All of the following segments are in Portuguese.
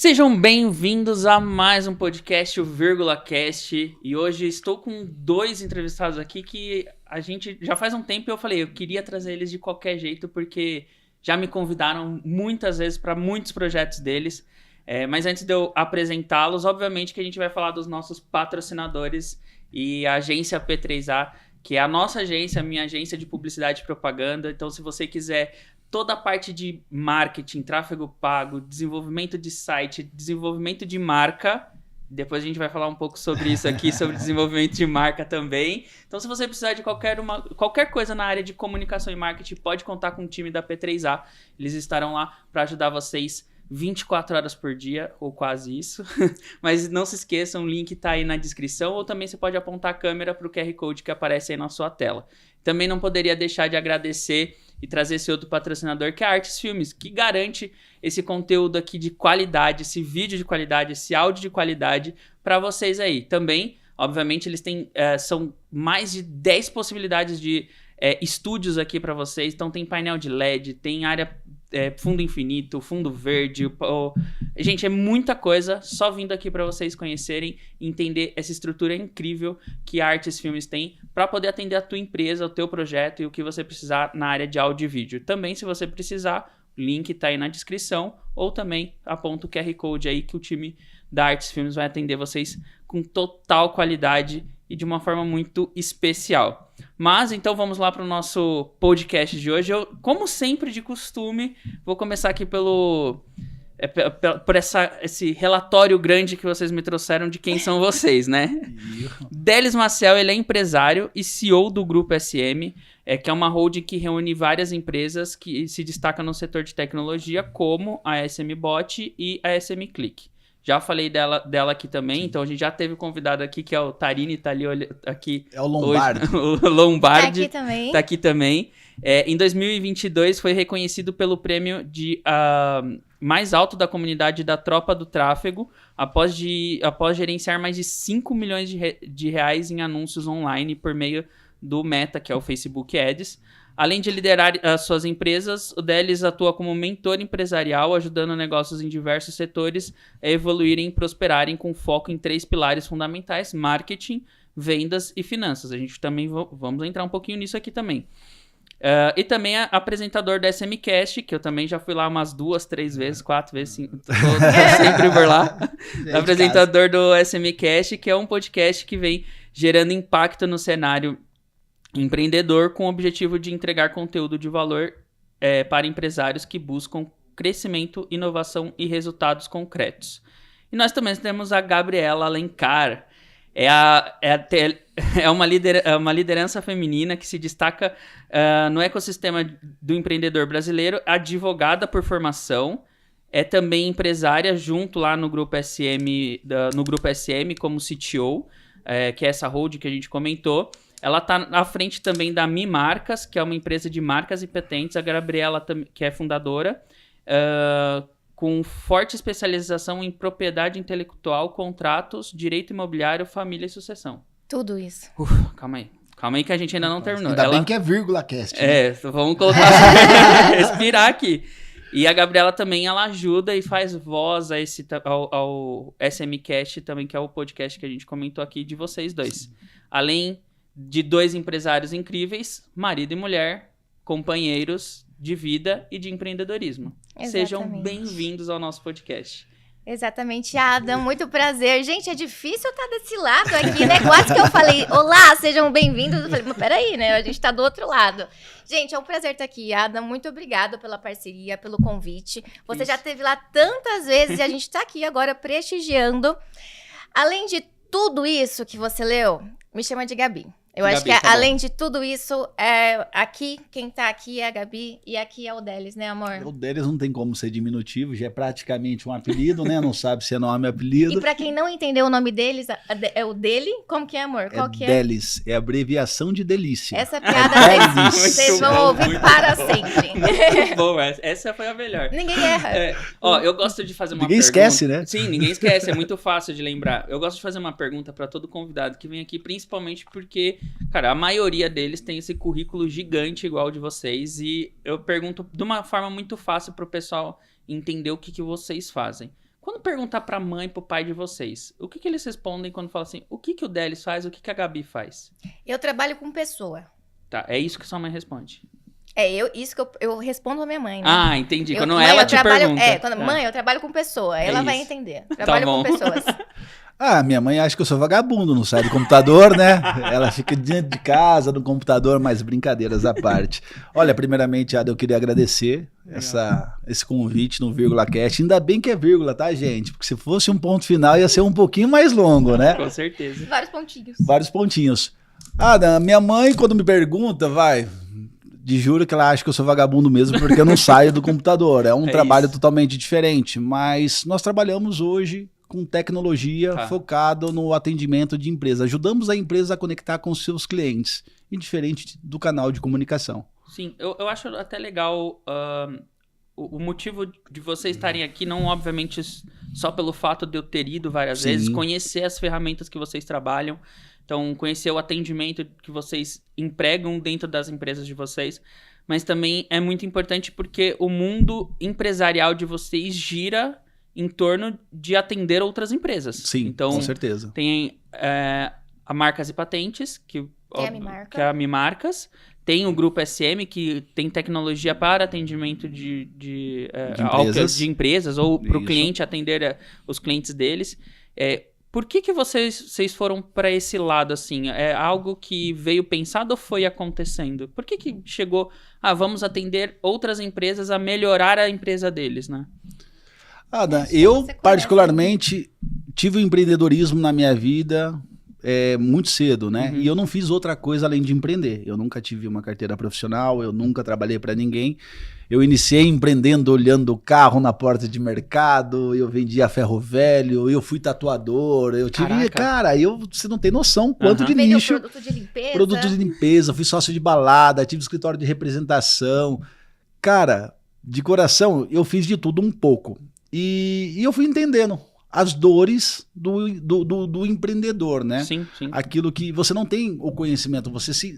Sejam bem-vindos a mais um podcast, o Vírgula Cast. E hoje estou com dois entrevistados aqui que a gente já faz um tempo eu falei, eu queria trazer eles de qualquer jeito porque já me convidaram muitas vezes para muitos projetos deles. Mas antes de eu apresentá-los, obviamente que a gente vai falar dos nossos patrocinadores e a agência P3A, que é a nossa agência, a minha agência de publicidade e propaganda. Então, se você quiser toda a parte de marketing, tráfego pago, desenvolvimento de site, desenvolvimento de marca, depois a gente vai falar um pouco sobre isso aqui, sobre desenvolvimento de marca também. Então, se você precisar de qualquer coisa na área de comunicação e marketing, pode contar com o time da P3A. Eles estarão lá para ajudar vocês 24 horas por dia, ou quase isso. Mas não se esqueçam, o link está aí na descrição, ou também você pode apontar a câmera para o QR Code que aparece aí na sua tela. Também não poderia deixar de agradecer e trazer esse outro patrocinador, que é a Artes Filmes, que garante esse conteúdo aqui de qualidade, esse vídeo de qualidade, esse áudio de qualidade para vocês aí. Também, obviamente, eles têm são mais de 10 possibilidades de estúdios aqui para vocês. Então tem painel de LED, tem área fundo infinito, fundo verde. Gente, é muita coisa só vindo aqui para vocês conhecerem e entender essa estrutura incrível que a Artes Filmes tem para poder atender a tua empresa, o teu projeto e o que você precisar na área de áudio e vídeo. Também, se você precisar, o link tá aí na descrição, ou também aponta o QR Code aí que o time da Artes Filmes vai atender vocês com total qualidade e de uma forma muito especial. Mas, então, vamos lá para o nosso podcast de hoje. Eu, como sempre, de costume, vou começar aqui por esse relatório grande que vocês me trouxeram de quem são vocês, né? Delis Maciel, ele é empresário e CEO do Grupo SM, que é uma holding que reúne várias empresas que se destacam no setor de tecnologia, como a SM Bot e a SM Click. Já falei dela aqui também, então a gente já teve convidado aqui, que é o Tarini, tá ali aqui. É o Lombardi. O Lombardi. Tá aqui também. Em 2022 foi reconhecido pelo prêmio de mais alto da comunidade da Tropa do Tráfego, após gerenciar mais de 5 milhões de reais em anúncios online por meio do Meta, que é o Facebook Ads. Além de liderar as suas empresas, o Delis atua como mentor empresarial, ajudando negócios em diversos setores a evoluírem e prosperarem com foco em 3 pilares fundamentais: marketing, vendas e finanças. A gente também vamos entrar um pouquinho nisso aqui também. E também é apresentador da SMcast, que eu também já fui lá umas 2, 3 vezes, 4 vezes, tô sempre por lá. Apresentador do SMcast, que é um podcast que vem gerando impacto no cenário empreendedor com o objetivo de entregar conteúdo de valor para empresários que buscam crescimento, inovação e resultados concretos. E nós também temos a Gabriela Alencar. É uma liderança feminina que se destaca no ecossistema do empreendedor brasileiro, advogada por formação, é também empresária junto lá no Grupo SM, como CTO, que é essa holding que a gente comentou. Ela está à frente também da Mi Marcas, que é uma empresa de marcas e patentes. A Gabriela, que é fundadora, com forte especialização em propriedade intelectual, contratos, direito imobiliário, família e sucessão. Tudo isso. Calma aí que a gente ainda não terminou. Ainda bem que é vírgula cast. Né? Vamos colocar respirar aqui. E a Gabriela também, ela ajuda e faz voz ao SMcast também, que é o podcast que a gente comentou aqui de vocês dois. Além de 2 empresários incríveis, marido e mulher, companheiros de vida e de empreendedorismo. Exatamente. Sejam bem-vindos ao nosso podcast. Exatamente, Adam, muito prazer. Gente, é difícil estar desse lado aqui, né? Quase que eu falei, olá, sejam bem-vindos. Eu falei, mas peraí, né? A gente tá do outro lado. Gente, é um prazer estar aqui, Adam. Muito obrigada pela parceria, pelo convite. Você já esteve lá tantas vezes e a gente tá aqui agora prestigiando. Além de tudo isso que você leu, me chama de Gabi. Eu Gabi, acho que, tá além de tudo isso, aqui, quem tá aqui é a Gabi e aqui é o Delis, né, amor? O Delis não tem como ser diminutivo, já é praticamente um apelido, né? Não sabe se é nome ou apelido. E pra quem não entendeu o nome deles, é o dele? Como que é, amor? Qual que é? Delis, é abreviação de delícia. Essa piada vocês vão bom, ouvir para sempre. Muito bom, essa foi a melhor. Ninguém erra. Eu gosto de fazer uma Ninguém pergunta. esquece, né? Sim, ninguém esquece, é muito fácil de lembrar. Eu gosto de fazer uma pergunta pra todo convidado que vem aqui, principalmente porque, cara, a maioria deles tem esse currículo gigante igual de vocês, e eu pergunto de uma forma muito fácil pro pessoal entender o que vocês fazem. Quando perguntar pra mãe e pro pai de vocês, o que eles respondem quando falam assim, o que o Delis faz, o que a Gabi faz? Eu trabalho com pessoa. Tá, é isso que sua mãe responde. Isso que eu respondo a minha mãe, né? Ah, entendi. Quando mãe, ela eu te trabalho, pergunta. Mãe, eu trabalho com pessoa. Ela vai isso. entender. Trabalho bom. com pessoas. Ah, minha mãe acha que eu sou vagabundo, não sai do computador, né? Ela fica dentro de casa, no computador, mas brincadeiras à parte. Olha, primeiramente, Ada, eu queria agradecer esse convite no Vírgula Cast. Ainda bem que é vírgula, tá, gente? Porque se fosse um ponto final, ia ser um pouquinho mais longo, né? Com certeza. Vários pontinhos. Vários pontinhos. Ada, minha mãe, quando me pergunta, de juro que ela acha que eu sou vagabundo mesmo, porque eu não saio do computador. É um trabalho totalmente diferente, mas nós trabalhamos hoje com tecnologia focado no atendimento de empresa. Ajudamos a empresa a conectar com os seus clientes, indiferente do canal de comunicação. Sim, eu acho até legal o motivo de vocês estarem aqui, não obviamente só pelo fato de eu ter ido várias vezes, conhecer as ferramentas que vocês trabalham, então conhecer o atendimento que vocês empregam dentro das empresas de vocês, mas também é muito importante porque o mundo empresarial de vocês gira em torno de atender outras empresas. Sim, então, com certeza. Tem a Marcas e Patentes, que é a Mimarcas. Tem o Grupo SM, que tem tecnologia para atendimento de empresas ou para o cliente atender os clientes deles. Por que vocês foram para esse lado, assim? É algo que veio pensado ou foi acontecendo? Por que chegou, vamos atender outras empresas a melhorar a empresa deles, né? Ada, eu particularmente tive o empreendedorismo na minha vida muito cedo, né? E eu não fiz outra coisa além de empreender. Eu nunca tive uma carteira profissional, eu nunca trabalhei para ninguém. Eu iniciei empreendendo, olhando o carro na porta de mercado, eu vendia ferro velho, eu fui tatuador, eu tive... Cara, você não tem noção quanto de nicho. Produto de limpeza. Produto de limpeza, fui sócio de balada, tive escritório de representação. Cara, de coração, eu fiz de tudo um pouco. E eu fui entendendo as dores do empreendedor, né? Sim. Aquilo que você não tem o conhecimento, você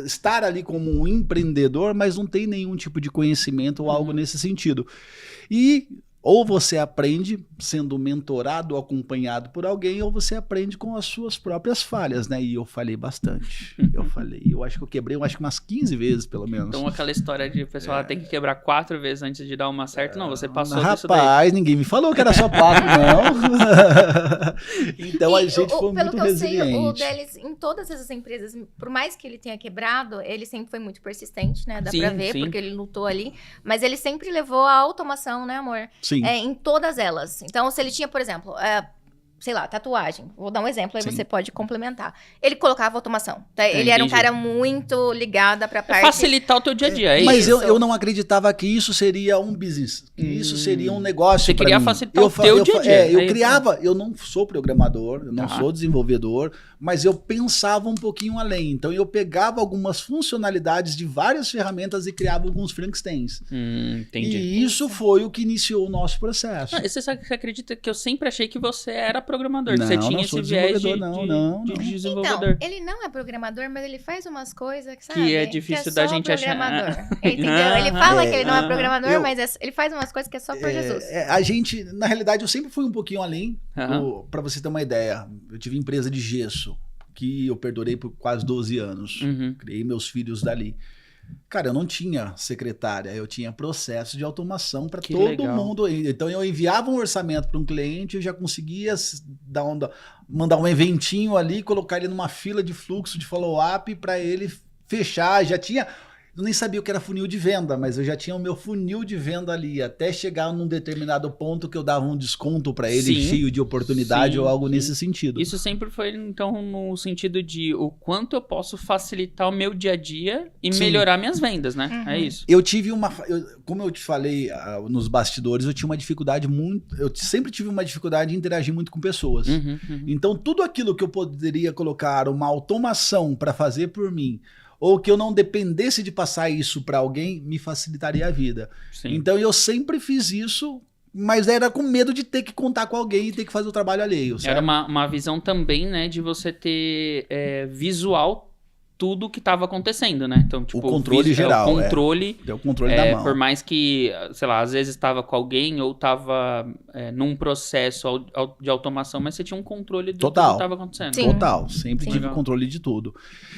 estar ali como um empreendedor, mas não tem nenhum tipo de conhecimento ou algo nesse sentido. E ou você aprende sendo mentorado ou acompanhado por alguém, ou você aprende com as suas próprias falhas, né? E eu falhei bastante. Eu acho que eu quebrei umas 15 vezes, pelo menos. Então aquela história de o pessoal tem que quebrar 4 vezes antes de dar uma certa, não, você passou disso daí. Rapaz, ninguém me falou que era só 4, não. Então a gente foi muito resiliente. Pelo que eu sei, o Delis, em todas essas empresas, por mais que ele tenha quebrado, ele sempre foi muito persistente, né? Dá pra ver, porque ele lutou ali. Mas ele sempre levou a automação, né, amor? Sim. Em todas elas. Então, se ele tinha, por exemplo, sei lá, tatuagem. Vou dar um exemplo, aí você pode complementar. Ele colocava automação. Tá? Ele era um cara muito ligado pra parte... facilitar o teu dia a dia, Mas eu não acreditava que isso seria um business, que isso seria um negócio. Você queria mim. Facilitar o teu dia a dia. Eu não sou programador, eu não sou desenvolvedor, mas eu pensava um pouquinho além. Então eu pegava algumas funcionalidades de várias ferramentas e criava alguns Frankensteins. Entendi. E isso foi o que iniciou o nosso processo. Você acredita que eu sempre achei que você era programador, não, que você tinha esse viés de Então, desenvolvedor. ele não é programador, mas ele faz umas coisas que, sabe, que é difícil da gente achar. Entendeu? Ele fala que ele não é programador, mas ele faz umas coisas que é só por Jesus. A gente, na realidade, eu sempre fui um pouquinho além. Pra você ter uma ideia, eu tive empresa de gesso, que eu perdurei por quase 12 anos. Criei meus filhos dali. Cara, eu não tinha secretária, eu tinha processo de automação para todo mundo. Então eu enviava um orçamento para um cliente, eu já conseguia mandar um eventinho ali, colocar ele numa fila de fluxo de follow-up para ele fechar. Já tinha... Eu nem sabia o que era funil de venda, mas eu já tinha o meu funil de venda ali, até chegar num determinado ponto que eu dava um desconto para ele, cheio de oportunidade ou algo nesse sentido. Isso sempre foi, então, no sentido de o quanto eu posso facilitar o meu dia a dia e melhorar minhas vendas, né? É isso. Eu tive como eu te falei nos bastidores, eu tinha uma dificuldade eu sempre tive uma dificuldade de interagir muito com pessoas. Então, tudo aquilo que eu poderia colocar uma automação para fazer por mim, ou que eu não dependesse de passar isso para alguém, me facilitaria a vida. Então eu sempre fiz isso, mas era com medo de ter que contar com alguém e ter que fazer o trabalho alheio. Certo? Era uma visão também, né, de você ter visual tudo que estava acontecendo, né? Então, tipo, o controle geral. O controle, deu o controle da mão. Por mais que, sei lá, às vezes estava com alguém ou estava num processo de automação, mas você tinha um controle do que estava acontecendo. Sim. Total, sempre tive controle de tudo.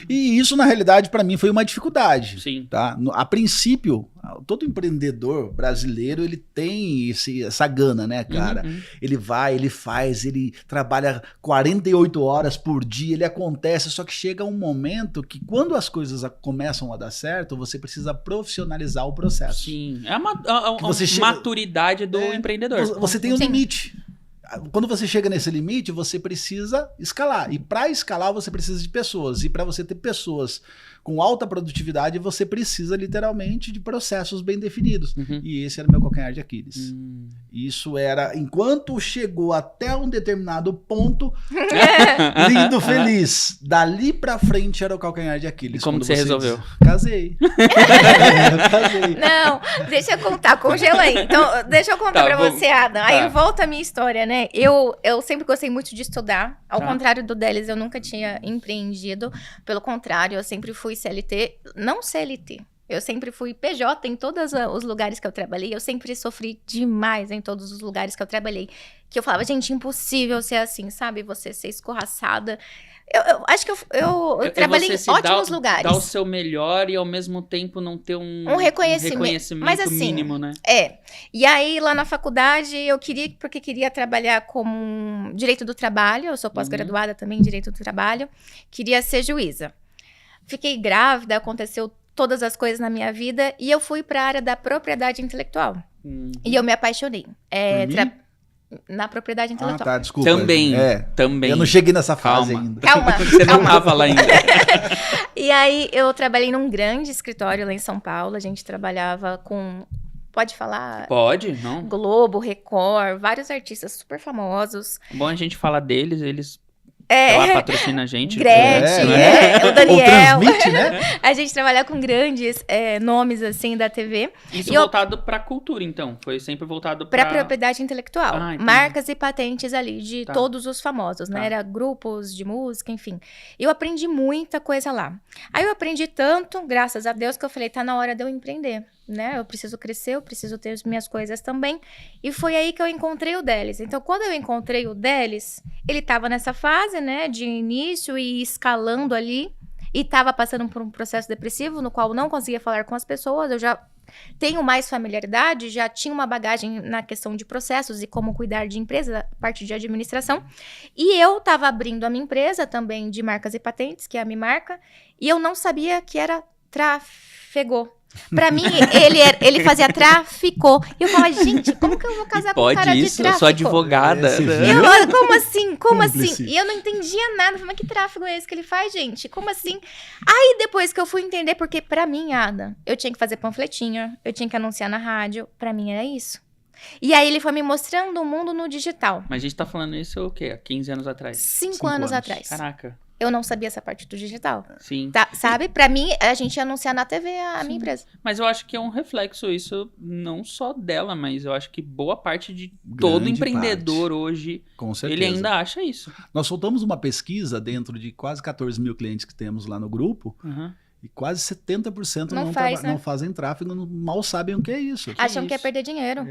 E isso, na realidade, para mim foi uma dificuldade. Sim. Tá? A princípio, todo empreendedor brasileiro, ele tem essa gana, né, cara? Ele vai, ele faz, ele trabalha 48 horas por dia, ele acontece, só que chega um momento que quando as coisas começam a dar certo, você precisa profissionalizar o processo. Sim, é a maturidade do empreendedor. Você tem um limite. Quando você chega nesse limite, você precisa escalar. E para escalar, você precisa de pessoas. E para você ter pessoas com alta produtividade, você precisa literalmente de processos bem definidos. E esse era o meu calcanhar de Aquiles. Isso era, enquanto chegou até um determinado ponto, lindo, feliz. Dali pra frente era o calcanhar de Aquiles. E como que você resolveu? Casei. Casei. Não, deixa eu contar, congela aí. Então, deixa eu contar pra você, Adam. Aí volta a minha história, né? Eu sempre gostei muito de estudar. Ao contrário do Delis, eu nunca tinha empreendido. Pelo contrário, eu sempre fui CLT, não CLT. Eu sempre fui PJ em todos os lugares que eu trabalhei. Eu sempre sofri demais em todos os lugares que eu trabalhei. Que eu falava, gente, impossível ser assim, sabe? Você ser escorraçada. Eu acho que eu trabalhei em ótimos lugares. Dar o seu melhor e ao mesmo tempo não ter um reconhecimento mas, assim, mínimo, né? E aí, lá na faculdade, eu queria trabalhar como direito do trabalho. Eu sou pós-graduada também em direito do trabalho. Queria ser juíza. Fiquei grávida, aconteceu todas as coisas na minha vida e eu fui para a área da propriedade intelectual. E eu me apaixonei. Na propriedade intelectual. Tá, desculpa. Também. Eu não cheguei nessa fase ainda. Calma. Você não tava lá ainda. E aí, eu trabalhei num grande escritório lá em São Paulo. A gente trabalhava com... Pode falar? Pode, não. Globo, Record, vários artistas super famosos. Bom a gente falar deles, eles... Ela patrocina a gente. Gretchen, o Daniel. Ou transmite, né? A gente trabalha com grandes nomes, assim, da TV. Isso voltado pra cultura, então? Foi sempre voltado pra propriedade intelectual. Marcas e patentes ali, de Tá. todos os famosos, né? Era grupos de música, enfim. Eu aprendi muita coisa lá. Aí eu aprendi tanto, graças a Deus, que eu falei, tá na hora de eu empreender, né? Eu preciso crescer, eu preciso ter as minhas coisas também. E foi aí que eu encontrei o Delis. Então, quando eu encontrei o Delis, ele tava nessa fase, né, de início e escalando ali, e tava passando por um processo depressivo, no qual não conseguia falar com as pessoas. Eu já tenho mais familiaridade, já tinha uma bagagem na questão de processos e como cuidar de empresa, parte de administração. E eu tava abrindo a minha empresa também de marcas e patentes, que é a Mimarca, e eu não sabia que era trafegou. Pra mim, ele fazia tráfico. E eu falava, gente, como que eu vou casar com um cara de tráfico? Eu sou advogada. Como assim? Como assim? E eu não entendia nada. Eu falei, mas que tráfico é esse que ele faz, gente? Como assim? Aí, depois que eu fui entender, porque pra mim, Ada, eu tinha que fazer panfletinho, eu tinha que anunciar na rádio. Pra mim, era isso. E aí, ele foi me mostrando o mundo no digital. Mas a gente tá falando isso o quê? Há 15 anos atrás? 5 anos atrás. Caraca. Eu não sabia essa parte do digital. Sim. Tá, sabe? Pra mim, a gente ia anunciar na TV a minha empresa. Mas eu acho que é um reflexo isso, não só dela, mas eu acho que boa parte de todo empreendedor hoje, com certeza, ele ainda acha isso. Nós soltamos uma pesquisa dentro de quase 14 mil clientes que temos lá no grupo, e quase 70% não fazem tráfego, mal sabem o que é isso. Acham que é perder dinheiro.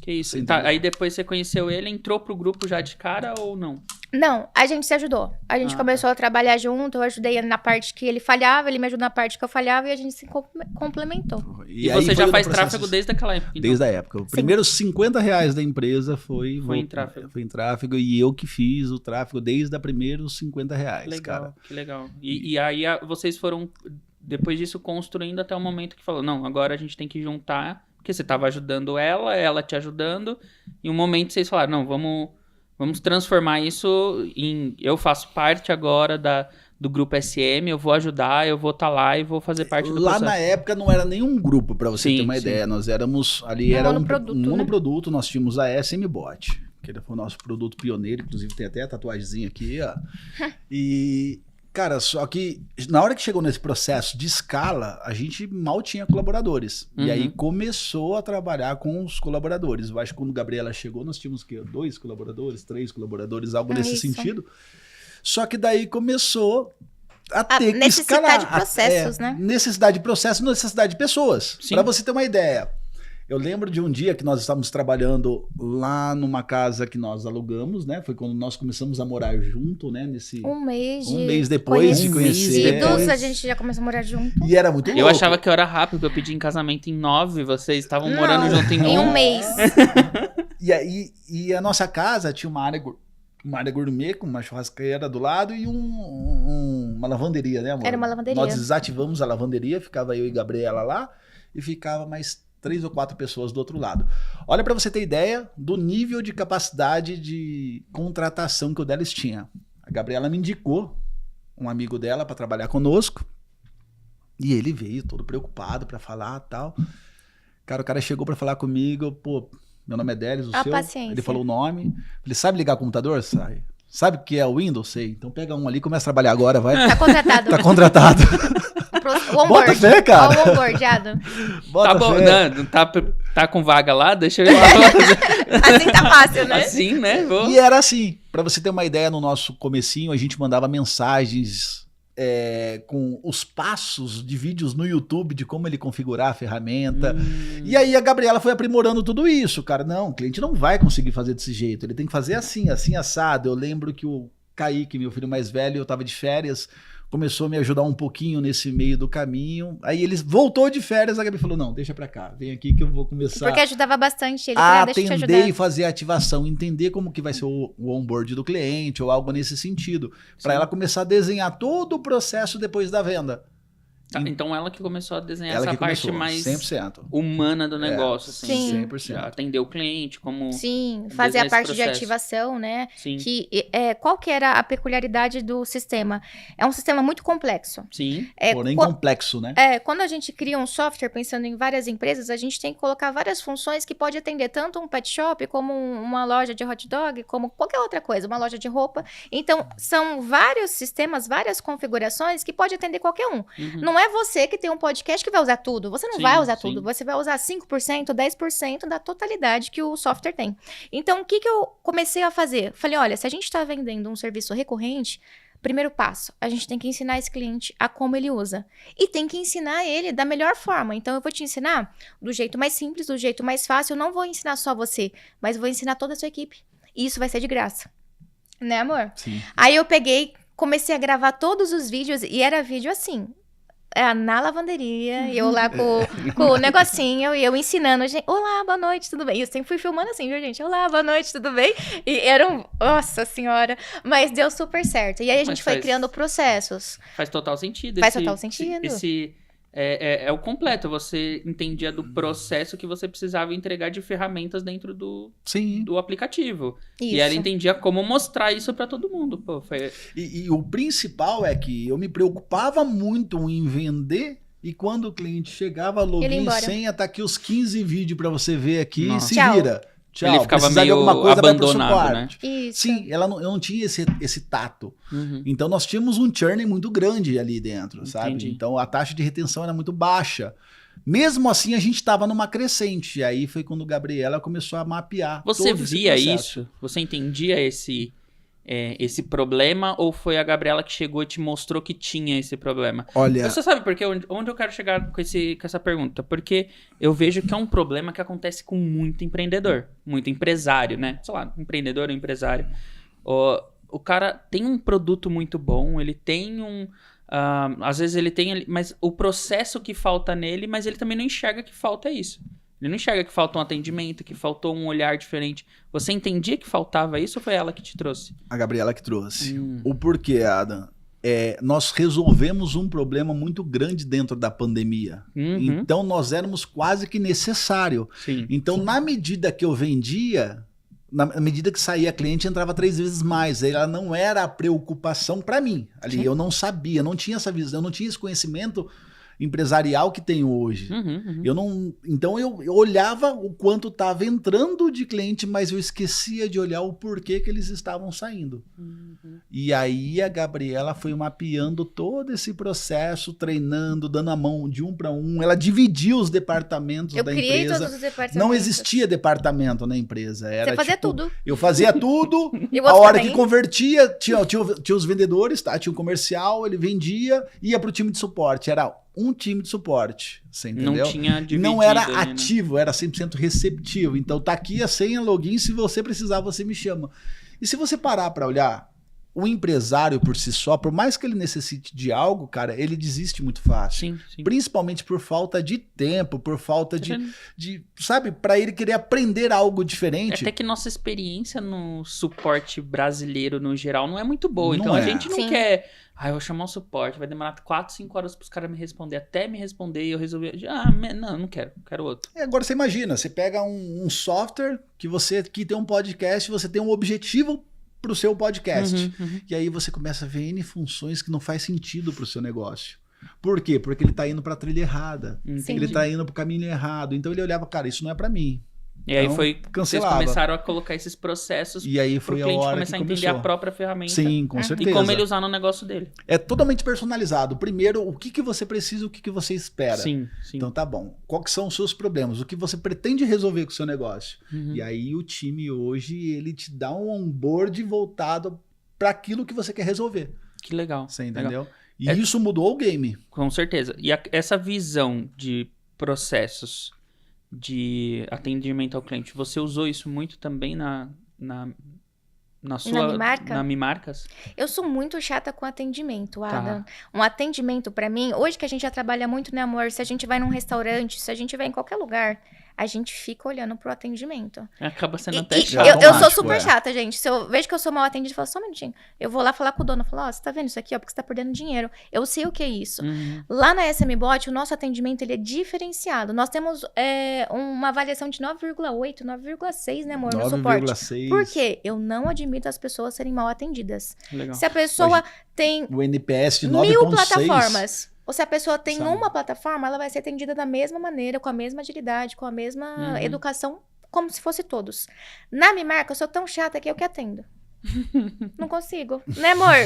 Que isso. Tá, aí depois você conheceu ele, entrou pro grupo já de cara ou não? Não, a gente se ajudou. A gente começou a trabalhar junto, eu ajudei ele na parte que ele falhava, ele me ajudou na parte que eu falhava e a gente se complementou. E você já faz tráfego desde aquela época? Então? Desde a época. Os primeiros R$50 da empresa foi em tráfego. Foi em tráfego e eu que fiz o tráfego desde os primeiros R$50, legal, cara. Que legal. E aí vocês foram, depois disso, construindo até o momento que falou, não, agora a gente tem que juntar, porque você estava ajudando ela te ajudando, e um momento vocês falaram, não, vamos transformar isso em... Eu faço parte agora do grupo SM, eu vou ajudar, eu vou estar lá e vou fazer parte do processo. Lá na época não era nenhum grupo, para você ter uma ideia. Nós éramos... Ali era um monoproduto, nós tínhamos a SM Bot, que foi o nosso produto pioneiro, inclusive tem até a tatuagemzinha aqui, ó. E... Cara, só que na hora que chegou nesse processo de escala, a gente mal tinha colaboradores. E aí começou a trabalhar com os colaboradores. Eu acho que quando a Gabriela chegou, nós tínhamos o quê? 2 colaboradores, 3 colaboradores, algo nesse sentido. Só que daí começou a ter que necessidade escalar. De processos, né? Necessidade de processos, necessidade de pessoas. Sim. Para você ter uma ideia. Eu lembro de um dia que nós estávamos trabalhando lá numa casa que nós alugamos, né? Foi quando nós começamos a morar junto, né? Um mês depois de conhecer. A gente já começou a morar junto. E era muito louco. Eu achava que eu era rápido, que eu pedi em casamento em 9, vocês estavam morando junto em 1. Em um mês. E a nossa casa tinha uma área gourmet com uma churrasqueira do lado e uma lavanderia, né, amor? Era uma lavanderia. Nós desativamos a lavanderia, ficava eu e Gabriela lá e ficava mais 3 ou 4 pessoas do outro lado. Olha para você ter ideia do nível de capacidade de contratação que o Delis tinha. A Gabriela me indicou um amigo dela para trabalhar conosco e ele veio todo preocupado para falar e tal. Cara, o cara chegou para falar comigo, pô, meu nome é Delis, o seu? Paciência. Ele falou o nome. Ele sabe ligar computador? Sabe o que é o Windows? Sei. Então pega um ali e começa a trabalhar agora, vai. Tá contratado. Tá contratado. Bota fé, cara. Ó, o onboardado. Tá bom, não, tá com vaga lá? Deixa eu ir lá. Assim tá fácil, né? Assim, né? Vou. E era assim, pra você ter uma ideia, no nosso comecinho, a gente mandava mensagens com os passos de vídeos no YouTube de como ele configurar a ferramenta. E aí a Gabriela foi aprimorando tudo isso, cara. Não, o cliente não vai conseguir fazer desse jeito. Ele tem que fazer assim, assim, assado. Eu lembro que o Kaique, meu filho mais velho, eu tava de férias, começou a me ajudar um pouquinho nesse meio do caminho. Aí ele voltou de férias, a Gabi falou, não, deixa pra cá, vem aqui que eu vou começar Porque ajudava bastante ele. a Deixa eu te atender ajudar. e fazer a ativação, entender como que vai ser o onboard do cliente ou algo nesse sentido, para ela começar a desenhar todo o processo depois da venda. Tá, então ela que começou a desenhar Ela essa que parte começou, mais 100%. humana do negócio. Assim, Sim. 100%. Já atender o cliente, como... Sim, fazer a esse parte de processo. ativação, né? Sim, Qual que era a peculiaridade do sistema? É um sistema muito complexo. sim. Porém complexo, né? Quando a gente cria um software pensando em várias empresas, a gente tem que colocar várias funções que pode atender tanto um pet shop, como uma loja de hot dog, como qualquer outra coisa, uma loja de roupa. Então, são vários sistemas, várias configurações que pode atender qualquer um. Uhum. Não é você que tem um podcast que vai usar tudo. Você não Sim, vai usar sim. tudo. Você vai usar 5%, 10% da totalidade que o software tem. Então, o que eu comecei a fazer? Falei, olha, se a gente está vendendo um serviço recorrente, primeiro passo, a gente tem que ensinar esse cliente a como ele usa. E tem que ensinar ele da melhor forma. Então, eu vou te ensinar do jeito mais simples, do jeito mais fácil. Eu não vou ensinar só você, mas vou ensinar toda a sua equipe. E isso vai ser de graça. Né, amor? Sim. Aí eu comecei a gravar todos os vídeos e era vídeo assim... na lavanderia, eu lá com o negocinho, e eu ensinando, gente, olá, boa noite, tudo bem? E eu sempre fui filmando assim, viu, gente? Olá, boa noite, tudo bem? E nossa senhora, mas deu super certo. E aí a gente foi criando processos. Faz total sentido. Faz total sentido. Esse é o completo, você entendia do processo que você precisava entregar de ferramentas dentro do aplicativo. Isso. E ela entendia como mostrar isso pra todo mundo. Pô, E o principal é que eu me preocupava muito em vender e quando o cliente chegava, login e senha, tá aqui os 15 vídeos pra você ver aqui e se vira. Tchau. Ele ficava precisar meio de alguma coisa, abandonado, vai pro né? Isso. Sim, eu não tinha esse tato. Uhum. Então nós tínhamos um churn muito grande ali dentro, sabe? Entendi. Então a taxa de retenção era muito baixa. Mesmo assim, a gente estava numa crescente. E aí foi quando a Gabriela começou a mapear. Você todo esse via processo. isso? Você entendia esse problema? Ou foi a Gabriela que chegou e te mostrou que tinha esse problema? Olha, Você sabe por quê? Onde eu quero chegar com essa pergunta? Porque eu vejo que é um problema que acontece com muito empreendedor, muito empresário, né? Sei lá, empreendedor ou empresário. O cara tem um produto muito bom, ele tem às vezes ele tem, mas o processo que falta nele, mas ele também não enxerga que falta isso. Ele não enxerga que falta um atendimento, que faltou um olhar diferente. Você entendia que faltava isso ou foi ela que te trouxe? a Gabriela que trouxe. O porquê, Adam? Nós resolvemos um problema muito grande dentro da pandemia. Uhum. Então nós éramos quase que necessário. Sim. Então, na medida que eu vendia, na medida que saía cliente, entrava 3 vezes mais. Ela não era a preocupação para mim. Ali eu não sabia, não tinha essa visão, não tinha esse conhecimento empresarial que tem hoje. Eu não, então eu olhava o quanto estava entrando de cliente, mas eu esquecia de olhar o porquê que eles estavam saindo. E aí a Gabriela foi mapeando todo esse processo, treinando, dando a mão de um para um. Ela dividiu os departamentos da empresa. Eu criei todos os departamentos. Não existia departamento na empresa. Era, você fazia tudo. Eu fazia tudo. A hora que convertia, tinha os vendedores, tá? Tinha o comercial, ele vendia, ia para o time de suporte. Era um time de suporte, você entendeu? Não tinha dividido, não era ativo, era 100% receptivo. Então tá aqui a senha, login, se você precisar, você me chama. E se você parar para olhar, o empresário por si só, por mais que ele necessite de algo, cara, ele desiste muito fácil. Sim. Principalmente por falta de tempo, por falta de sabe, para ele querer aprender algo diferente. Até que nossa experiência no suporte brasileiro, no geral, não é muito boa. Então a gente não quer... eu vou chamar um suporte, vai demorar 4, 5 horas pros caras me responder. Até me responder e eu resolvi... não quero outro. Agora você imagina, você pega um software que tem um podcast, você tem um objetivo pro seu podcast. E aí você começa a ver N funções que não faz sentido pro seu negócio. Por quê? Porque ele tá indo pra trilha errada. Ele tá indo pro caminho errado. Então ele olhava, cara, isso não é pra mim. E aí vocês começaram a colocar esses processos e aí foi pro cliente começar a entender a própria ferramenta. Sim, com certeza. E como ele usar no negócio dele. É totalmente personalizado. Primeiro, o que você precisa, o que você espera. Sim. Então tá bom. Quais são os seus problemas? O que você pretende resolver com o seu negócio? E aí o time hoje, ele te dá um onboard voltado para aquilo que você quer resolver. Que legal. Você entendeu? E isso mudou o game. Com certeza. E essa visão de processos de atendimento ao cliente, você usou isso muito também na Mimarcas? Eu sou muito chata com atendimento, Adam. Um atendimento pra mim, hoje que a gente já trabalha muito, né, amor? Se a gente vai num restaurante, se a gente vai em qualquer lugar, a gente fica olhando pro atendimento. Acaba sendo até chato. Eu sou super chata, gente. Se eu vejo que eu sou mal atendida, eu falo, só um minutinho. Eu vou lá falar com o dono, eu falo, você tá vendo isso aqui, ó, porque você tá perdendo dinheiro. Eu sei o que é isso. Lá na SMBot, o nosso atendimento, ele é diferenciado. Nós temos uma avaliação de 9,8, 9,6, né, amor, no suporte. 9,6. Por quê? Eu não admito as pessoas serem mal atendidas. Legal. Se a pessoa tem o NPS de 9,6. 1000 plataformas... Ou se a pessoa tem uma plataforma, ela vai ser atendida da mesma maneira, com a mesma agilidade, com a mesma educação, como se fosse todos. Na Mimarca, eu sou tão chata que eu que atendo. Não consigo. Né, amor?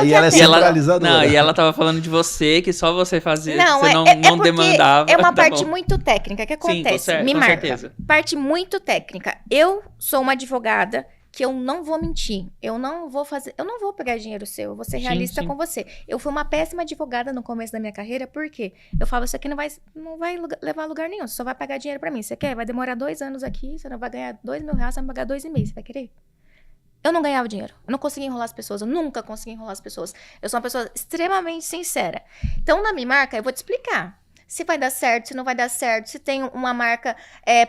E ela é centralizadora. E ela tava falando de você, que só você fazia, não, você não demandava. É uma parte muito técnica. O que acontece? Sim, Mimarca, com certeza. Parte muito técnica. Eu sou uma advogada que eu não vou mentir, eu não vou pegar dinheiro seu, eu vou ser realista com você. Eu fui uma péssima advogada no começo da minha carreira, porque eu falo, isso aqui não vai levar a lugar nenhum, você só vai pagar dinheiro pra mim, você quer? Vai demorar 2 anos aqui, você não vai ganhar R$2.000, você vai pagar 2,5, você vai querer? Eu não ganhava dinheiro, eu não conseguia enrolar as pessoas, eu nunca consegui enrolar as pessoas, eu sou uma pessoa extremamente sincera. Então, na minha marca, eu vou te explicar. Se vai dar certo, se não vai dar certo, se tem uma marca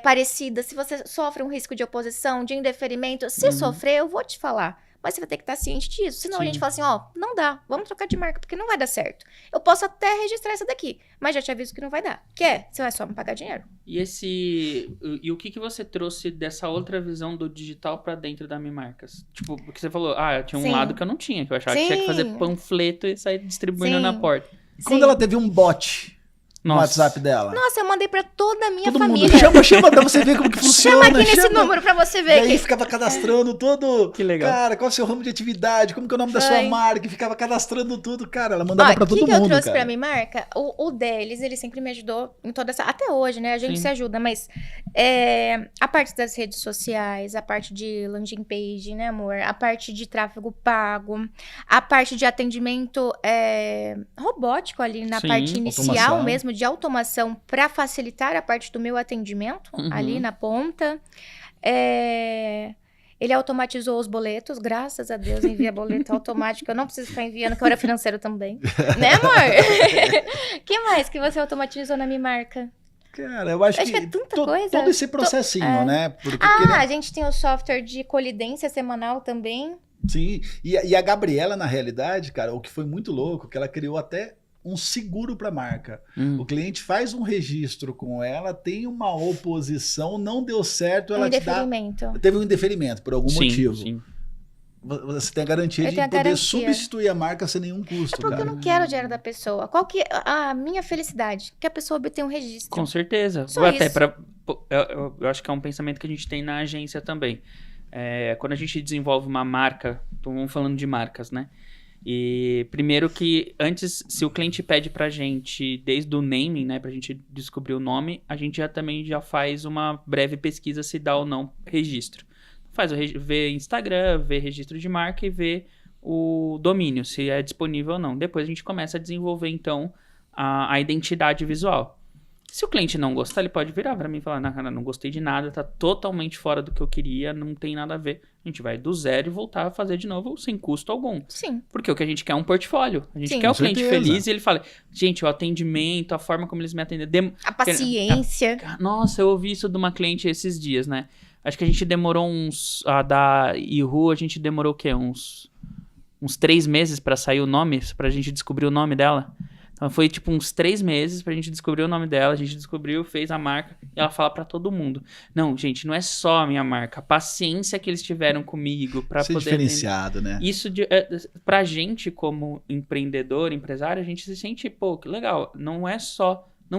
parecida, se você sofre um risco de oposição, de indeferimento. Se sofrer, eu vou te falar. Mas você vai ter que estar ciente disso. Senão a gente fala assim, não dá, vamos trocar de marca, porque não vai dar certo. Eu posso até registrar essa daqui, mas já te aviso que não vai dar. Quer? Você vai só me pagar dinheiro. E o que você trouxe dessa outra visão do digital pra dentro da Mimarcas? Tipo, porque você falou, tinha um lado que eu não tinha, que eu achava que tinha que fazer panfleto e sair distribuindo na porta. Quando ela teve um bot no WhatsApp dela. Nossa, eu mandei pra toda a minha todo família. Mundo. Chama pra você ver como que funciona. Chama aqui nesse número pra você ver. E aí ficava cadastrando todo. Que legal. Cara, qual é o seu ramo de atividade? Como que é o nome da sua marca? E ficava cadastrando tudo. Cara, ela mandava pra todo mundo. O que eu trouxe pra minha marca? O deles, ele sempre me ajudou em toda essa... Até hoje, né? A gente se ajuda, mas... a parte das redes sociais, a parte de landing page, né, amor? A parte de tráfego pago, a parte de atendimento robótico ali na parte inicial mesmo, de automação, para facilitar a parte do meu atendimento ali na ponta. Ele automatizou os boletos, graças a Deus, envia boleto automático. Eu não preciso ficar enviando, que eu era financeiro também. Né, amor? Que mais que você automatizou na minha marca? Cara, eu acho que é tanta coisa. Todo esse processinho, né? Porque a gente tem o software de colidência semanal também. Sim, e a Gabriela, na realidade, cara, o que foi muito louco, que ela criou até um seguro para a marca. O cliente faz um registro com ela, tem uma oposição, não deu certo, ela te dá... Teve um indeferimento por algum motivo. Sim. você tem a garantia de poder substituir a marca sem nenhum custo. É porque eu não quero o dinheiro da pessoa. Qual que é a minha felicidade? Que a pessoa obtenha um registro. Com certeza. Só até isso. eu acho que é um pensamento que a gente tem na agência também. Quando a gente desenvolve uma marca, vamos falando de marcas, né? E primeiro que antes, se o cliente pede pra gente, desde o naming, né, pra gente descobrir o nome, a gente também já faz uma breve pesquisa se dá ou não registro. Vê Instagram, vê registro de marca e vê o domínio, se é disponível ou não. Depois a gente começa a desenvolver, então, a identidade visual. Se o cliente não gostar, ele pode virar pra mim e falar, não gostei de nada, tá totalmente fora do que eu queria, não tem nada a ver. A gente vai do zero e voltar a fazer de novo sem custo algum. Sim. Porque o que a gente quer é um portfólio. A gente quer o cliente feliz e ele fala, gente, o atendimento, a forma como eles me atenderam... A paciência. Nossa, eu ouvi isso de uma cliente esses dias, né? Acho que a gente demorou da Ihu, a gente demorou o quê? Uns 3 meses pra sair o nome, pra gente descobrir o nome dela. Então foi tipo uns 3 meses pra gente descobrir o nome dela, a gente descobriu, fez a marca, e ela fala pra todo mundo. Não, gente, não é só a minha marca, a paciência que eles tiveram comigo pra poder... Ser diferenciado, né? Isso, pra gente como empreendedor, empresário, a gente se sente, pô, que legal, não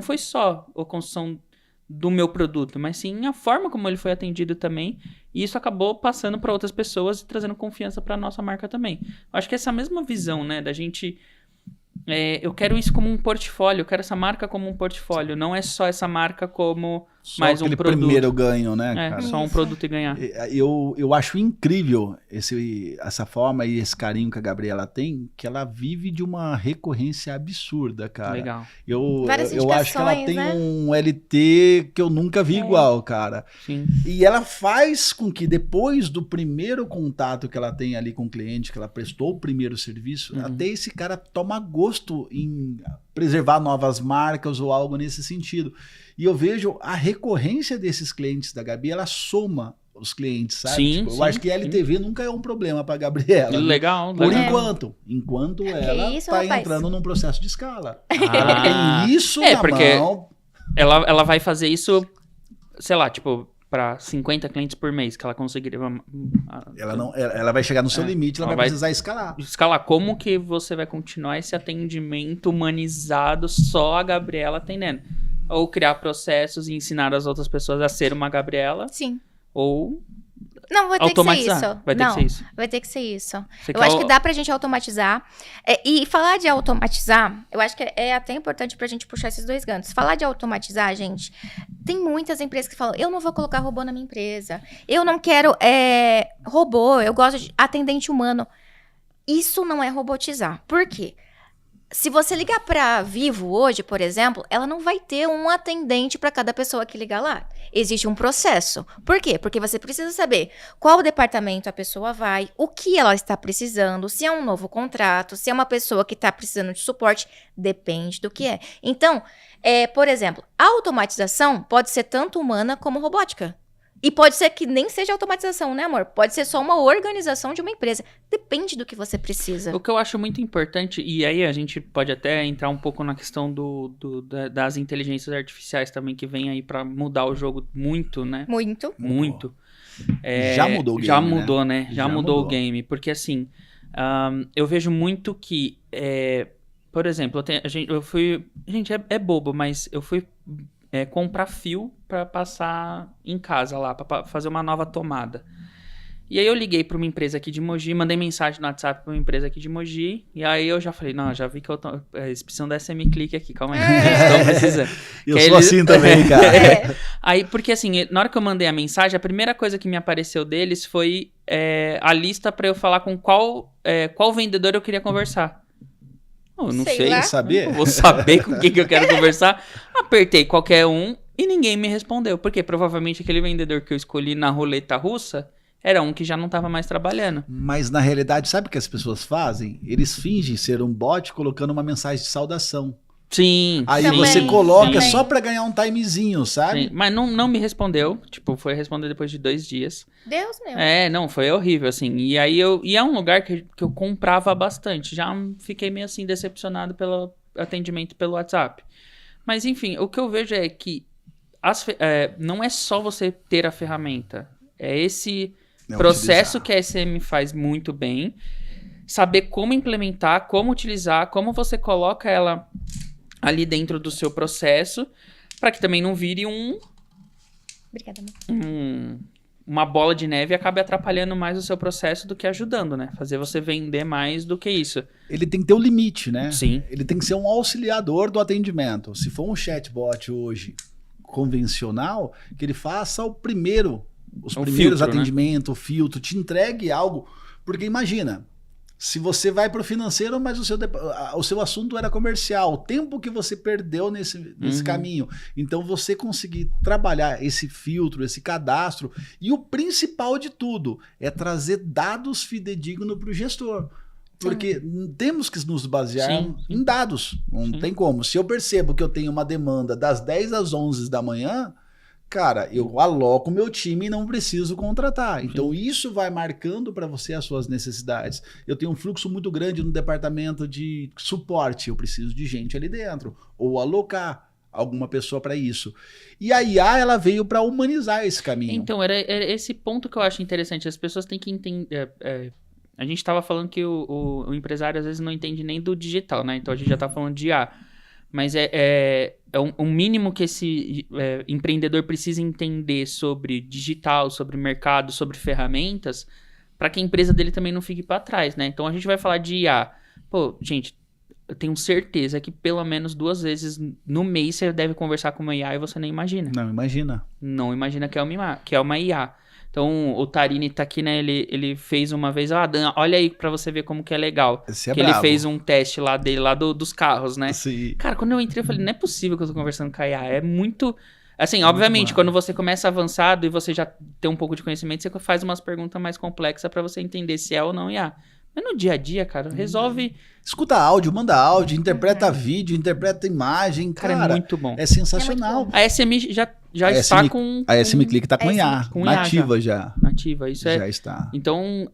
foi só a construção do meu produto, mas sim a forma como ele foi atendido também, e isso acabou passando pra outras pessoas e trazendo confiança pra nossa marca também. Eu acho que essa mesma visão, né, da gente... eu quero isso como um portfólio, eu quero essa marca como um portfólio, não é só essa marca como só mais um produto. Primeiro ganho, né, cara? Só um produto e ganhar. Eu acho incrível essa forma e esse carinho que a Gabriela tem, que ela vive de uma recorrência absurda, cara. Legal. Eu acho que ela tem, né, um LT que eu nunca vi igual, cara. Sim. E ela faz com que depois do primeiro contato que ela tem ali com o cliente, que ela prestou o primeiro serviço, até esse cara toma gosto em preservar novas marcas ou algo nesse sentido. E eu vejo a recorrência desses clientes da Gabi, ela soma os clientes, sabe? Sim, eu acho que LTV nunca é um problema para Gabriela. Legal. Por enquanto ela está entrando num processo de escala. Ela tem isso na mão. Ela vai fazer isso, sei lá, tipo, para 50 clientes por mês que ela conseguiria. Ela vai chegar no seu limite, ela vai precisar escalar. Escalar. Como que você vai continuar esse atendimento humanizado só a Gabriela atendendo? Ou criar processos e ensinar as outras pessoas a ser uma Gabriela. Sim. ou não, vai ter automatizar. Que ser isso. Vai ter que ser isso. Vai ter que ser isso. Você eu acho que dá pra gente automatizar. E falar de automatizar, eu acho que é até importante pra gente puxar esses dois ganchos. Falar de automatizar, gente, tem muitas empresas que falam, eu não vou colocar robô na minha empresa. Eu não quero robô, eu gosto de atendente humano. Isso não é robotizar. Por quê? Se você ligar para Vivo hoje, por exemplo, ela não vai ter um atendente para cada pessoa que ligar lá. Existe um processo. Por quê? Porque você precisa saber qual departamento a pessoa vai, o que ela está precisando, se é um novo contrato, se é uma pessoa que está precisando de suporte, depende do que é. Então, por exemplo, a automatização pode ser tanto humana como robótica. E pode ser que nem seja automatização, né, amor? Pode ser só uma organização de uma empresa. Depende do que você precisa. O que eu acho muito importante, e aí a gente pode até entrar um pouco na questão das inteligências artificiais também, que vem aí pra mudar o jogo muito, né? Muito. Já mudou o game, já mudou, né? Já mudou o game. Porque assim, eu vejo muito que, por exemplo, eu fui... Gente, é bobo, mas eu fui... comprar fio para passar em casa lá, para fazer uma nova tomada. E aí eu liguei para uma empresa aqui de Mogi, mandei mensagem no WhatsApp para uma empresa aqui de Mogi, e aí eu já falei, não, já vi que eles precisam da SM-Click aqui, calma aí. Estão precisando. Eu sou assim também, cara. Aí, porque assim, na hora que eu mandei a mensagem, a primeira coisa que me apareceu deles foi a lista para eu falar com qual vendedor eu queria conversar. Eu não sei. Saber? Vou saber com quem que eu quero conversar. Apertei qualquer um e ninguém me respondeu. Porque provavelmente aquele vendedor que eu escolhi na roleta russa era um que já não estava mais trabalhando. Mas na realidade, sabe o que as pessoas fazem? Eles fingem ser um bot colocando uma mensagem de saudação. Sim. Aí você coloca só pra ganhar um timezinho, sabe? Sim, mas não me respondeu. Tipo, foi responder depois de 2 dias. Deus meu. Não, foi horrível, assim. E aí e é um lugar que eu comprava bastante. Já fiquei meio assim decepcionado pelo atendimento pelo WhatsApp. Mas enfim, o que eu vejo é que não é só você ter a ferramenta. É esse Processo utilizar. que a SM faz muito bem. Saber como implementar, como utilizar, como você coloca ela ali dentro do seu processo, para que também não vire Obrigada, amor. uma bola de neve e acabe atrapalhando mais o seu processo do que ajudando, né? Fazer você vender mais do que isso. Ele tem que ter um limite, né? Sim. Ele tem que ser um auxiliador do atendimento. Se for um chatbot hoje convencional, que ele faça os primeiros filtro, atendimentos, o filtro, te entregue algo. Porque imagina, se você vai para o financeiro, mas o seu assunto era comercial, o tempo que você perdeu nesse caminho. Então, você conseguir trabalhar esse filtro, esse cadastro, e o principal de tudo é trazer dados fidedignos para o gestor. Porque temos que nos basear em dados. Não tem como. Se eu percebo que eu tenho uma demanda das 10 às 11 da manhã, cara, eu aloco meu time e não preciso contratar. Então, isso vai marcando para você as suas necessidades. Eu tenho um fluxo muito grande no departamento de suporte. Eu preciso de gente ali dentro. Ou alocar alguma pessoa para isso. E a IA, ela veio para humanizar esse caminho. Então, era esse ponto que eu acho interessante. As pessoas têm que entender... a gente estava falando que o empresário, às vezes, não entende nem do digital, né? Então, a gente já está falando de IA. Mas é um mínimo que esse empreendedor precisa entender sobre digital, sobre mercado, sobre ferramentas, para que a empresa dele também não fique para trás, né? Então, a gente vai falar de IA. Pô, gente, eu tenho certeza que pelo menos 2 vezes no mês você deve conversar com uma IA e você nem imagina. Não imagina. Não imagina que é uma IA. Então, o Tarini tá aqui, né? Ele fez uma vez... Dan, olha aí pra você ver como que é legal. Esse é que bravo. Ele fez um teste lá dele, dos carros, né? Sim. Cara, quando eu entrei, eu falei, não é possível que eu tô conversando com a IA. É muito... Assim, obviamente, quando você começa avançado e você já tem um pouco de conhecimento, você faz umas perguntas mais complexas pra você entender se é ou não IA. Mas no dia a dia, cara, resolve... Escuta áudio, manda áudio, interpreta vídeo, interpreta imagem. Cara, é muito bom. É sensacional. A SM já está com... A SM Click tá com IA, nativa já. Nativa, isso já está. Então,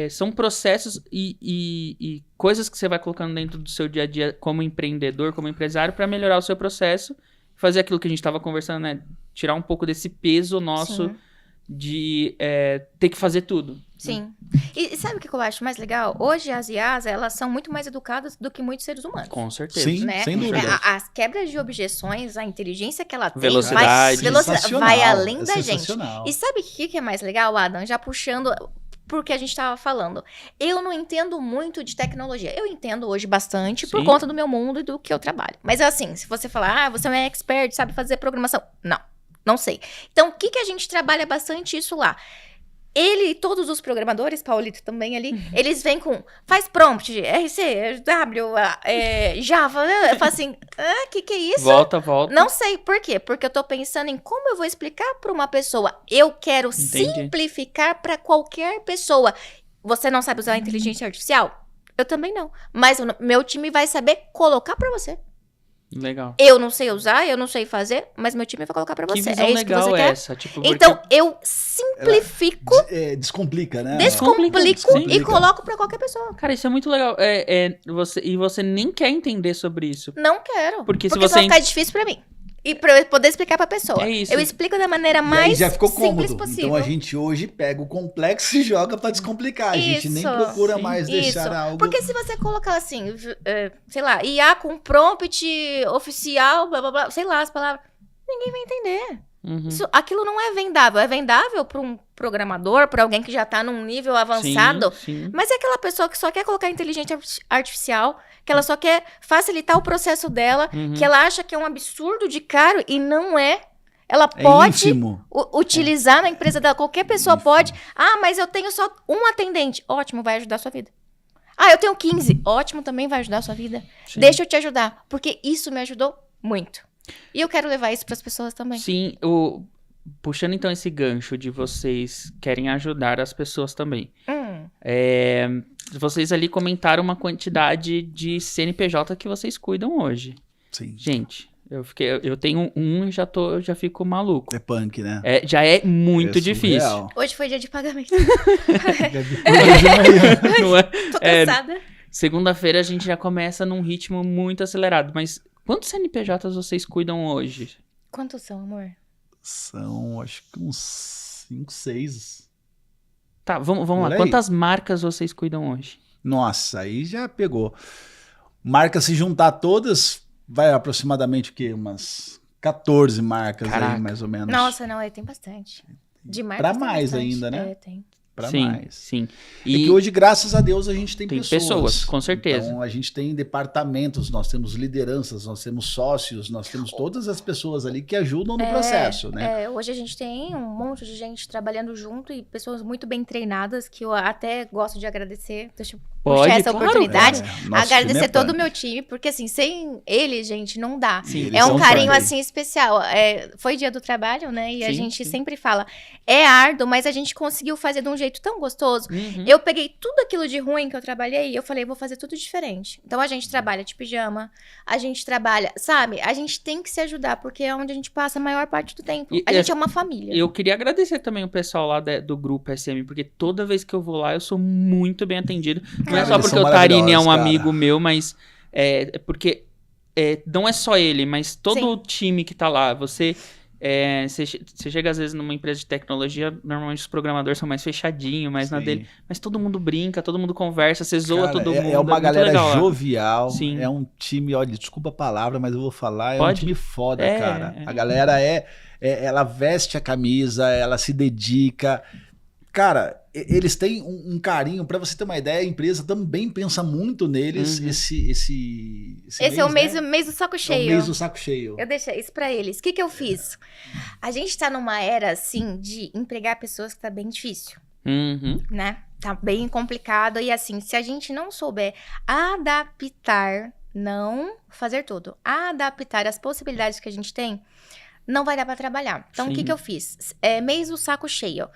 são processos e coisas que você vai colocando dentro do seu dia a dia como empreendedor, como empresário, para melhorar o seu processo, fazer aquilo que a gente estava conversando, né? Tirar um pouco desse peso nosso de ter que fazer tudo. Sim. E sabe o que eu acho mais legal? Hoje as IAs, elas são muito mais educadas do que muitos seres humanos. Com certeza. Sim, né? sem dúvida. As quebras de objeções, a inteligência que ela tem, velocidade vai além da gente. Sensacional. E sabe o que é mais legal, Adam? Já puxando porque a gente estava falando. Eu não entendo muito de tecnologia. Eu entendo hoje bastante por conta do meu mundo e do que eu trabalho. Mas assim, se você falar, você é um expert, sabe fazer programação. Não sei. Então, o que a gente trabalha bastante isso lá? Ele e todos os programadores, Paulito também ali, eles vêm com, faz prompt, RC, W, Java, eu falo assim, que é isso? Volta. Não sei, por quê? Porque eu tô pensando em como eu vou explicar para uma pessoa. Eu quero simplificar para qualquer pessoa. Você não sabe usar a inteligência artificial? Eu também não. Mas meu time vai saber colocar para você. Legal. Eu não sei usar, eu não sei fazer, mas meu time vai colocar pra você. Que visão é isso legal que você quer? essa? Tipo, então, eu simplifico, descomplica, né? descomplico e coloco pra qualquer pessoa. Cara, isso é muito legal. Você nem quer entender sobre isso. Não quero. Porque se senão você... ficar difícil pra mim. E pra eu poder explicar pra pessoa. É isso. Eu explico da maneira mais já ficou simples cômodo. possível. Então a gente hoje pega o complexo e joga pra descomplicar. A gente nem procura mais deixar algo... Porque se você colocar assim, sei lá, IA com prompt oficial, blá blá blá, sei lá as palavras, ninguém vai entender. Aquilo não é vendável. É vendável para um programador, para alguém que já tá num nível avançado. Sim. Mas é aquela pessoa que só quer colocar inteligência artificial, que ela só quer facilitar o processo dela, que ela acha que é um absurdo de caro e não é. Ela pode utilizar na empresa dela. Qualquer pessoa pode. Mas eu tenho só um atendente. Ótimo, vai ajudar a sua vida. Eu tenho 15. Ótimo, também vai ajudar a sua vida. Sim. Deixa eu te ajudar. Porque isso me ajudou muito. E eu quero levar isso para as pessoas também. Sim, puxando então esse gancho de vocês querem ajudar as pessoas também. Vocês ali comentaram uma quantidade de CNPJ que vocês cuidam hoje. Sim. Gente, eu tenho um e já fico maluco. É punk, né? Já é muito difícil. Hoje foi dia de pagamento. Não é? Tô cansada. Segunda-feira a gente já começa num ritmo muito acelerado, mas quantos CNPJs vocês cuidam hoje? Quantos são, amor? São, acho que uns 5, 6. Tá, vamos lá. Quantas marcas vocês cuidam hoje? Nossa, aí já pegou. Marcas, se juntar todas, vai aproximadamente o quê? Umas 14 marcas aí, mais ou menos. Nossa, não, tem bastante. De marcas pra mais ainda, né? Tem. Pra mais. Sim. E que hoje, graças a Deus, a gente tem pessoas. Com certeza. Então, a gente tem departamentos, nós temos lideranças, nós temos sócios, nós temos todas as pessoas ali que ajudam no processo, né? Hoje a gente tem um monte de gente trabalhando junto e pessoas muito bem treinadas, que eu até gosto de agradecer. Deixa eu puxar essa oportunidade. Agradecer todo o meu time, porque assim, sem eles, gente, não dá. Sim, é um carinho assim especial. Foi dia do trabalho, né? E a gente sempre fala, é árduo, mas a gente conseguiu fazer de um jeito tão gostoso. Eu peguei tudo aquilo de ruim que eu trabalhei e eu falei, vou fazer tudo diferente. Então a gente trabalha de pijama, a gente trabalha, sabe? A gente tem que se ajudar, porque é onde a gente passa a maior parte do tempo. A gente é uma família. Eu queria agradecer também o pessoal lá do grupo SM, porque toda vez que eu vou lá, eu sou muito bem atendido. Não é só porque o Tarini é um amigo meu, mas porque não é só ele, mas todo o time que tá lá. Você chega às vezes numa empresa de tecnologia, normalmente os programadores são mais fechadinhos, mais na dele. Mas todo mundo brinca, todo mundo conversa, você zoa todo mundo. É uma galera legal, jovial, Sim. É um time, olha, desculpa a palavra, mas eu vou falar, um time foda, cara. É. A galera ela veste a camisa, ela se dedica. Cara, eles têm um carinho, pra você ter uma ideia, a empresa também pensa muito neles, esse é o mês do saco cheio. É o mês do saco cheio. Eu deixei isso pra eles. O que eu fiz? A gente tá numa era, assim, de empregar pessoas que tá bem difícil, né? Tá bem complicado e assim, se a gente não souber adaptar, não fazer tudo, adaptar as possibilidades que a gente tem, não vai dar pra trabalhar. Então, o que eu fiz? Mês do saco cheio.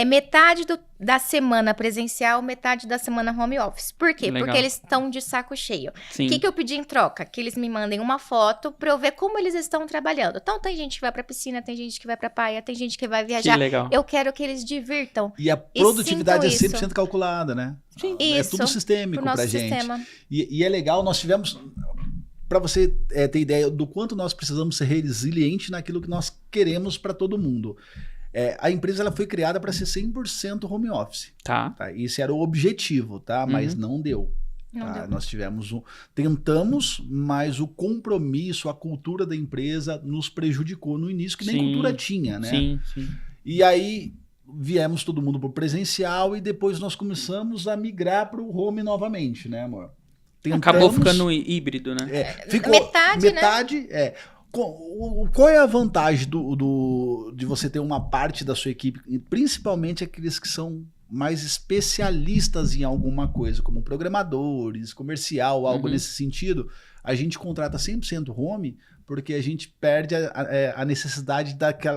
Metade da semana presencial, metade da semana home office. Por quê? Legal. Porque eles estão de saco cheio. Sim. O que eu pedi em troca? Que eles me mandem uma foto pra eu ver como eles estão trabalhando. Então, tem gente que vai pra piscina, tem gente que vai pra praia, tem gente que vai viajar. Que legal. Eu quero que eles divirtam. E a produtividade é sintam 100% calculada, né? Sim. É Isso, tudo sistêmico pro nosso pra gente. sistema. E é legal, nós tivemos... Para você ter ideia do quanto nós precisamos ser resilientes naquilo que nós queremos para todo mundo. A empresa ela foi criada para ser 100% home office. Tá. Esse era o objetivo, tá? Mas não deu. Não deu. Nós tentamos, mas o compromisso, a cultura da empresa nos prejudicou no início, que nem cultura tinha, né? Sim. E aí viemos todo mundo para o presencial e depois nós começamos a migrar para o home novamente, né, amor? Acabou ficando híbrido, né? Ficou metade, né? Qual é a vantagem de você ter uma parte da sua equipe, principalmente aqueles que são mais especialistas em alguma coisa, como programadores, comercial, algo nesse sentido? A gente contrata 100% home porque a gente perde a necessidade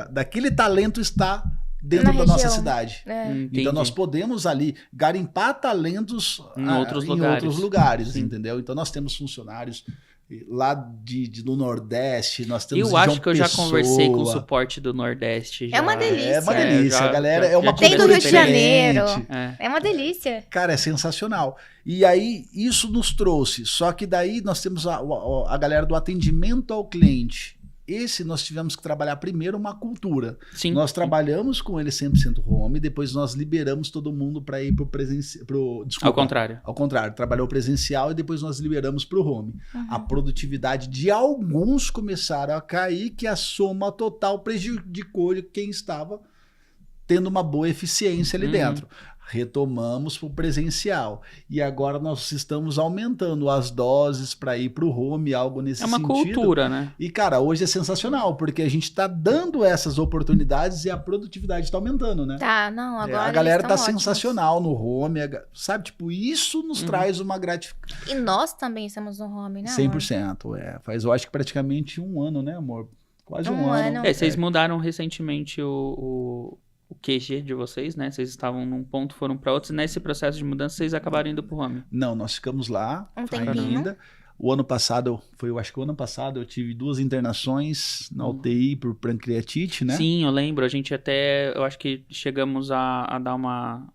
daquele talento estar dentro da nossa cidade. Então nós podemos ali garimpar talentos em outros lugares, entendeu? Então nós temos funcionários lá do Nordeste, nós temos Eu acho que eu já conversei com o suporte do Nordeste. Já. É uma delícia. É uma delícia, a galera é uma tem do Rio de Janeiro. É uma delícia. Cara, é sensacional. E aí, isso nos trouxe. Só que daí nós temos a galera do atendimento ao cliente. Esse nós tivemos que trabalhar primeiro uma cultura. Sim. Nós trabalhamos com ele 100% home, depois nós liberamos todo mundo para ir pro presencial. Ao contrário. Ao contrário, trabalhou presencial e depois nós liberamos para o home. A produtividade de alguns começaram a cair, que a soma total prejudicou quem estava tendo uma boa eficiência ali dentro. Retomamos para o presencial. E agora nós estamos aumentando as doses para ir para o home, algo nesse sentido. É uma cultura, né? E, cara, hoje é sensacional, porque a gente está dando essas oportunidades e a produtividade está aumentando, né? Agora a galera tá sensacional no home, sabe? Tipo, isso nos traz uma gratificação. E nós também estamos no home, né, 100%, Faz, eu acho que praticamente um ano, né, amor? Quase um ano. Vocês mudaram recentemente o QG de vocês, né? Vocês estavam num ponto, foram para outros. E nesse processo de mudança, vocês acabaram indo pro home? Não, nós ficamos lá ainda. O ano passado, eu tive 2 internações na UTI por pancreatite, né? Sim, eu lembro. A gente eu acho que chegamos a dar uma...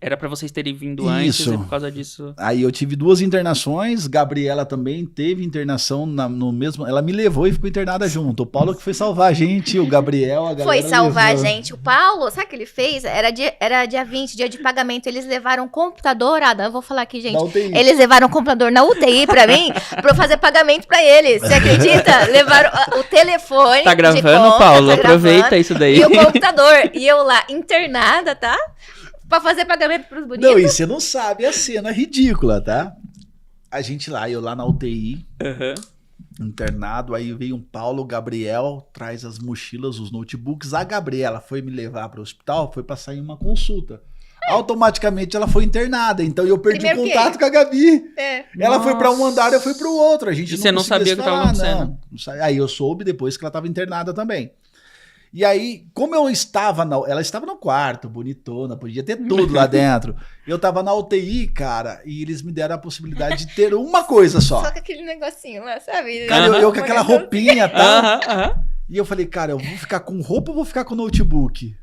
era pra vocês terem vindo antes Isso. e por causa disso... Aí eu tive 2 internações, Gabriela também teve internação no mesmo... Ela me levou e ficou internada junto. O Paulo que foi salvar a gente, o Gabriel, a galera Foi salvar levou. a gente. O Paulo, sabe o que ele fez? Era dia 20, dia de pagamento. Eles levaram um computador, Adam, eu vou falar aqui, gente. Da UTI. Eles levaram um computador na UTI pra mim, pra eu fazer pagamento pra eles. Você acredita? Levaram o telefone. Tá gravando, de conta, Paulo? tá Aproveita gravando, isso daí. E o computador. E eu lá, internada, tá? Pra fazer pagamento pros bonitos. Não, e você não sabe a cena ridícula, tá? A gente lá, eu lá na UTI, internado, aí veio um Paulo, Gabriel, traz as mochilas, os notebooks. A Gabriela foi me levar para o hospital, foi passar em uma consulta. Automaticamente ela foi internada, então eu perdi Primeiro o que contato com a Gabi. É. Ela foi para um andar, eu fui para o outro. A gente E você não conseguia sabia o se que tava falar, acontecendo? não. Aí eu soube depois que ela estava internada também. E aí, como eu estava ela estava no quarto, bonitona, podia ter tudo lá dentro. Eu tava na UTI, cara, e eles me deram a possibilidade de ter uma coisa só. Só com aquele negocinho lá, sabe? Cara, eu com aquela roupinha, tá? Aham. E eu falei, cara, eu vou ficar com roupa ou vou ficar com notebook?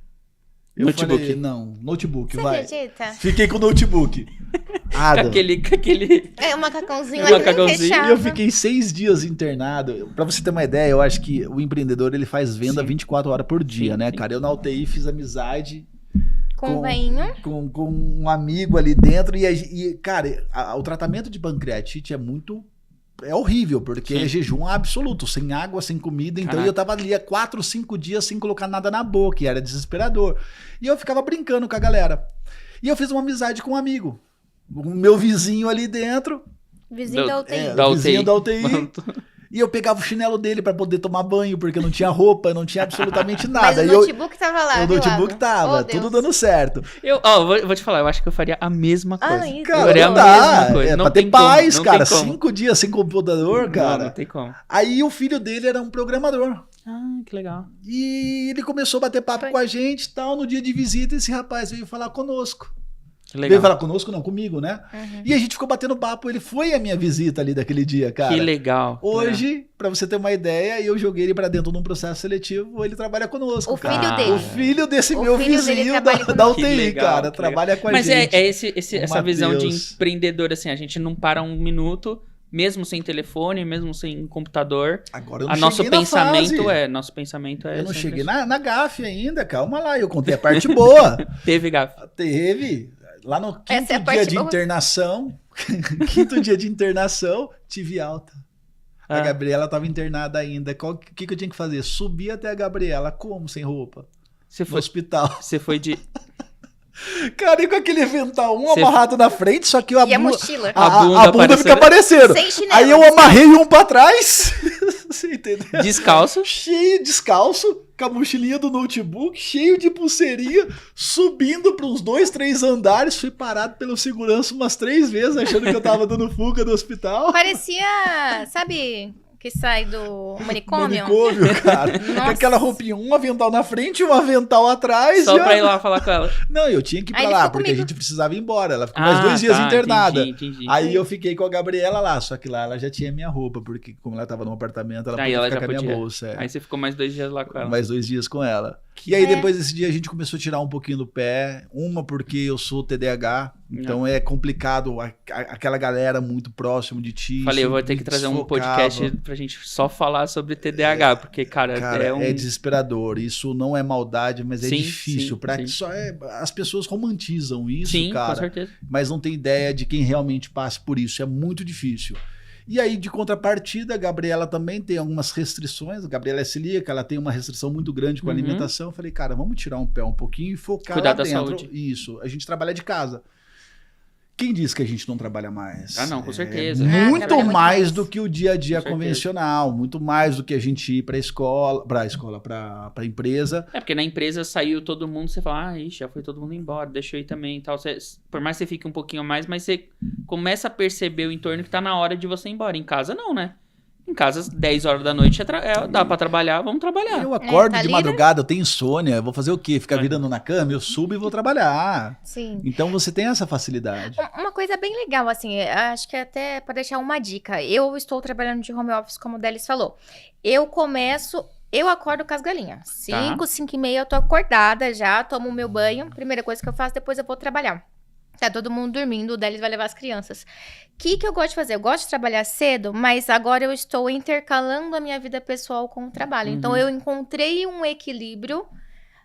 Eu Notebook. falei, não, notebook, Você vai. acredita? Fiquei com o notebook. Com aquele... É um macacãozinho Um lá que macacãozinho. nem E fechava. eu fiquei 6 dias internado. Pra você ter uma ideia, eu acho que o empreendedor, ele faz venda Sim. 24 horas por dia, Sim, né, sim. cara? Eu na UTI fiz amizade Com o veinho. com um amigo ali dentro. E cara, o tratamento de pancreatite é horrível, porque Sim. é jejum absoluto, sem água, sem comida. Então Caraca. eu tava ali há 4, 5 dias sem colocar nada na boca, e era desesperador. E eu ficava brincando com a galera. E eu fiz uma amizade com um amigo. O meu vizinho ali dentro. Vizinho da UTI. Da O vizinho UTI. da UTI. E eu pegava o chinelo dele pra poder tomar banho, porque não tinha roupa, não tinha absolutamente Mas nada. o E eu, notebook tava lá, o viu, notebook Adam? tava, Oh, tudo Deus. dando certo. Vou te falar, eu acho que eu faria a mesma coisa. isso. Cara, faria não a dá. mesma coisa. É Não pra tem ter como, paz, não cara. tem como. 5 dias sem computador, cara. Não tem como. Aí o filho dele era um programador. Ah, que legal. E ele começou a bater papo Foi. com a gente e tal. No dia de visita, esse rapaz veio falar conosco. Que legal. Veio falar conosco, não, comigo, né? Uhum. E a gente ficou batendo papo. Ele foi a minha visita ali daquele dia, cara. Que legal. Hoje, pra você ter uma ideia, eu joguei ele pra dentro de um processo seletivo. Ele trabalha conosco, O cara. filho dele. O filho desse O meu filho dele vizinho trabalha da Que UTI, legal, cara. que Trabalha com a Mas gente. é essa visão de Matheus. empreendedor, assim, a gente não para um minuto, mesmo sem telefone, mesmo sem computador. Agora eu não Nosso cheguei na pensamento fase. nosso pensamento é Eu não sempre cheguei assim. na GAF ainda, calma lá. Eu contei a parte boa. Teve, Gafa. Teve. Lá no quinto Essa é a dia parte de boa. internação, quinto dia de internação, tive alta. A Ah. Gabriela tava internada ainda. O que eu tinha que fazer? Subir até a Gabriela, como? Sem roupa? Você No foi, hospital. você foi de... Cara, e com aquele avental, um Você- amarrado na frente, só que E a a mochila? A bunda a bunda fica aparecendo. Sem chinelo. Aí eu amarrei um pra trás, você entendeu? Descalço. Cheio, descalço, com a mochilinha do notebook, cheio de pulseirinha, subindo para uns 2, 3 andares. Fui parado pelo segurança umas 3 vezes, achando que eu tava dando fuga do hospital. Parecia, sabe, que sai do manicômio? Manicômio, cara. Com Nossa. aquela roupinha, um avental na frente, um avental atrás. Só já. pra ir lá falar com ela. Não, eu tinha que ir Aí pra ele lá, ficou porque a comigo. gente precisava ir embora. Ela ficou mais 2 dias tá, internada. Entendi. Aí eu fiquei com a Gabriela lá, só que lá ela já tinha minha roupa, porque como ela tava num apartamento, ela Aí podia ela ficar já com a minha podia. bolsa. É. Aí você ficou mais 2 dias lá com ela. Mais 2 dias com ela. E aí, É. depois desse dia, a gente começou a tirar um pouquinho do pé. Uma, porque eu sou TDAH, então é complicado aquela galera muito próximo de ti. Falei, eu isso vou ter me que trazer um desfocava. podcast pra gente só falar sobre TDAH, porque, cara, Cara, é um... é desesperador. Isso não é maldade, mas é Sim, difícil. sim, sim. As pessoas romantizam isso, Sim, com cara, certeza. mas não tem ideia de quem realmente passa por isso. É muito difícil. E aí, de contrapartida, a Gabriela também tem algumas restrições. A Gabriela é celíaca, ela tem uma restrição muito grande com a Uhum. alimentação. Eu falei, cara, vamos tirar um pé um pouquinho e focar Cuidar lá da dentro. saúde. Isso. A gente trabalha de casa. Quem diz que a gente não trabalha mais? Ah, não, com certeza. Muito trabalha muito mais mais. do que o dia a dia Com certeza. convencional, muito mais do que a gente ir para empresa. É, porque na empresa saiu todo mundo, você fala, ixi, já foi todo mundo embora, deixa eu ir também e tal. Por mais que você fique um pouquinho a mais, mas você começa a perceber o entorno que tá na hora de você ir embora. Em casa não, né? Em casa, às 10 horas da noite, dá pra trabalhar, vamos trabalhar. Eu acordo tá de ali, né? madrugada, eu tenho insônia, eu vou fazer o quê? Ficar É. virando na cama? Eu subo e vou trabalhar. Sim. Então você tem essa facilidade. Uma coisa bem legal, assim, acho que até para deixar uma dica. Eu estou trabalhando de home office, como o Delis falou. Eu acordo com as galinhas. 5, 5 e meia eu tô acordada já, tomo o meu banho. Primeira coisa que eu faço, depois eu vou trabalhar. Tá todo mundo dormindo, o Delis vai levar as crianças. O que eu gosto de fazer? Eu gosto de trabalhar cedo, mas agora eu estou intercalando a minha vida pessoal com o trabalho. Então, eu encontrei um equilíbrio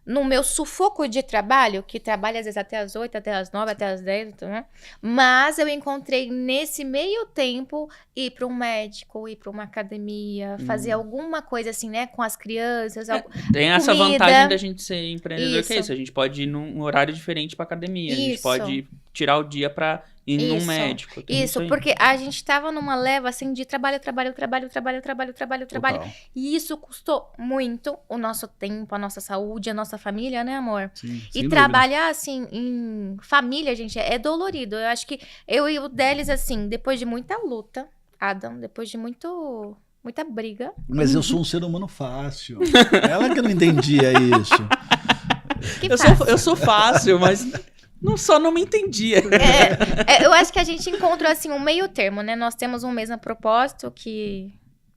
no meu sufoco de trabalho, que trabalha às vezes até as 8, até as 9, até as 10, né? Mas eu encontrei nesse meio tempo ir para um médico, ir para uma academia, fazer alguma coisa assim, né? Com as crianças. Tem essa comida. vantagem da gente ser empreendedor, Isso. que é isso. A gente pode ir num horário diferente pra academia. A gente Isso. pode tirar o dia pra ir num Isso. médico. Tem Isso, aí. porque a gente tava numa leva assim de trabalho. Total. E isso custou muito o nosso tempo, a nossa saúde, a nossa família, né, amor? Sim, E sem dúvida. trabalhar, assim, em família, gente, é dolorido. Eu acho que eu e o Delis, assim, depois de muita luta, Adam, depois de muita briga. Mas eu sou um ser humano fácil. Ela que não entendia isso. Que Eu sou fácil, mas só não me entendia. eu acho que a gente encontrou, assim, um meio termo, né? Nós temos um mesmo propósito que...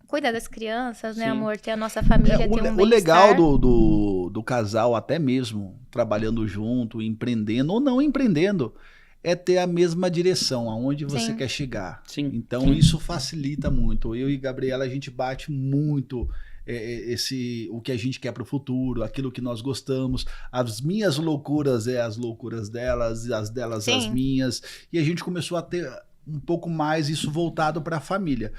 Cuidar das crianças, né, Sim. amor? Ter a nossa família, ter um O legal bem-estar. do casal, até mesmo trabalhando junto, empreendendo ou não empreendendo, é ter a mesma direção, aonde você Sim. quer chegar. Sim. Então Sim. isso facilita muito. Eu e Gabriela, a gente bate muito o que a gente quer para o futuro, aquilo que nós gostamos. As minhas loucuras as loucuras delas, as delas Sim. as minhas. E a gente começou a ter um pouco mais isso voltado para a família.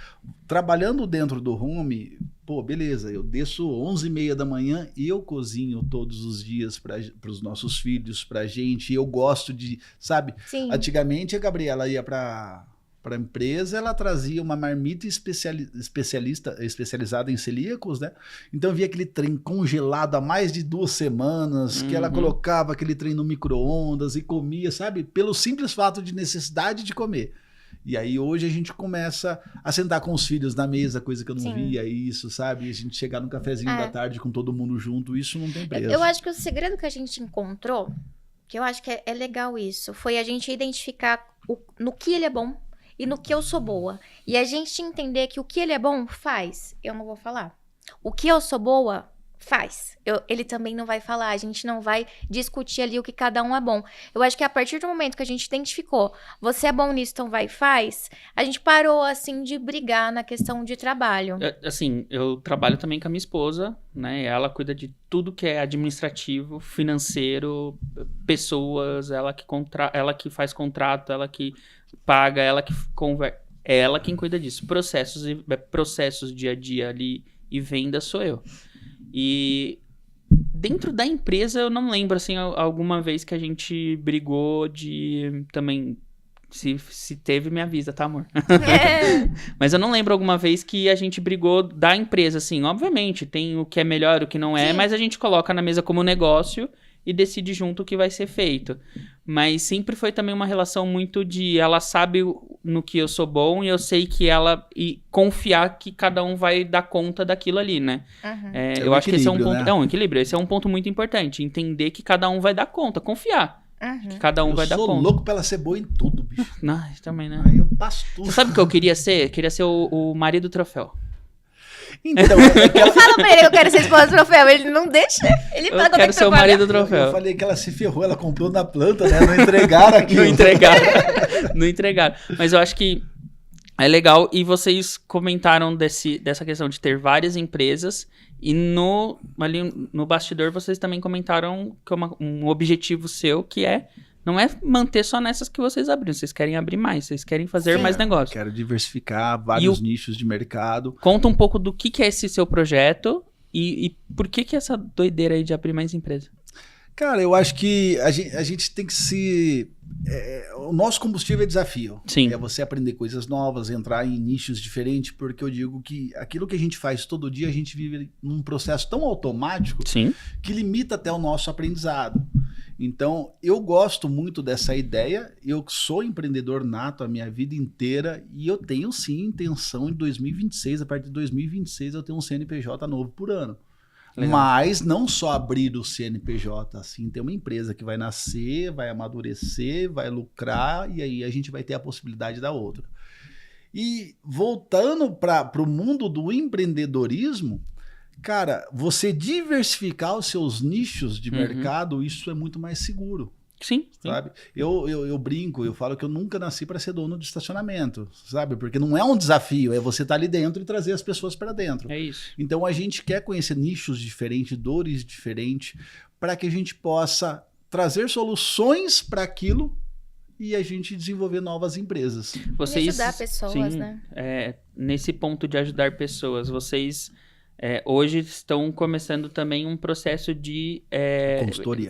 Trabalhando dentro do home, pô, beleza, eu desço 11h30 da manhã e eu cozinho todos os dias para os nossos filhos, pra gente. Eu gosto de, sabe? Sim. Antigamente a Gabriela ia para a empresa, ela trazia uma marmita especializada em celíacos, né? Então via aquele trem congelado há mais de 2 semanas, que ela colocava aquele trem no micro-ondas e comia, sabe? Pelo simples fato de necessidade de comer. E aí hoje a gente começa a sentar com os filhos na mesa, coisa que eu não Sim. via isso, sabe? A gente chegar no cafezinho da tarde com todo mundo junto, isso não tem preço. Eu acho que o segredo que a gente encontrou, que eu acho que é legal isso, foi a gente identificar no que ele é bom e no que eu sou boa. E a gente entender que o que ele é bom, faz. Eu não vou falar. O que eu sou boa, faz. Ele também não vai falar. A gente não vai discutir ali o que cada um é bom. Eu acho que a partir do momento que a gente identificou, você é bom nisso, então vai e faz, a gente parou, assim, de brigar na questão de trabalho. Assim, eu trabalho também com a minha esposa, né? Ela cuida de tudo que é administrativo, financeiro, pessoas, ela que faz contrato, ela que paga, ela que conversa. É ela quem cuida disso. Processos dia a dia ali e venda sou eu. E dentro da empresa eu não lembro, assim, alguma vez que a gente brigou de também... Se teve, me avisa, tá, amor? Mas eu não lembro alguma vez que a gente brigou da empresa, assim. Obviamente, tem o que é melhor, o que não é, Sim. mas a gente coloca na mesa como negócio e decide junto o que vai ser feito. Mas sempre foi também uma relação muito de... Ela sabe no que eu sou bom e eu sei que ela... E confiar que cada um vai dar conta daquilo ali, né? Uhum. Eu acho que esse é um ponto... né? É um equilíbrio. Esse é um ponto muito importante. Entender que cada um vai dar conta. Confiar. Uhum. Que cada um vai dar Eu conta. sou louco pra ela ser boa em tudo, bicho. Não, também, né? Aí eu passo tudo. Você sabe o que eu queria ser? Eu queria ser o marido troféu. Então, é que Eu falo pra ele que eu quero ser esposa do troféu, ele não deixa. Ele Eu fala quero ser o marido troféu. eu falei que ela se ferrou, ela comprou na planta, né? Não entregaram aqui. Não entregaram. Não entregaram. Mas eu acho que é legal. E vocês comentaram dessa questão de ter várias empresas. E ali no bastidor vocês também comentaram que um objetivo seu que não é manter só nessas que vocês abriram. Vocês querem abrir mais. Vocês querem fazer Sim. mais negócios. Quero diversificar vários nichos de mercado. Conta um pouco do que é esse seu projeto e por que essa doideira aí de abrir mais empresa. Cara, eu acho que a gente tem que se... o nosso combustível é desafio. Sim. É você aprender coisas novas, entrar em nichos diferentes, porque eu digo que aquilo que a gente faz todo dia, a gente vive num processo tão automático Sim. que limita até o nosso aprendizado. Então, eu gosto muito dessa ideia, eu sou empreendedor nato a minha vida inteira e eu tenho sim intenção em 2026, a partir de 2026 eu tenho um CNPJ novo por ano. Legal. Mas não só abrir o CNPJ, assim, ter uma empresa que vai nascer, vai amadurecer, vai lucrar e aí a gente vai ter a possibilidade da outra. E voltando para o mundo do empreendedorismo, cara, você diversificar os seus nichos de mercado, isso é muito mais seguro. Sim. Sabe? Eu brinco, eu falo que eu nunca nasci para ser dono de estacionamento, sabe? Porque não é um desafio, é você estar ali dentro e trazer as pessoas para dentro. É isso. Então a gente quer conhecer nichos diferentes, dores diferentes, para que a gente possa trazer soluções para aquilo e a gente desenvolver novas empresas. Vocês, e ajudar pessoas, sim, né? Nesse ponto de ajudar pessoas, vocês hoje estão começando também um processo de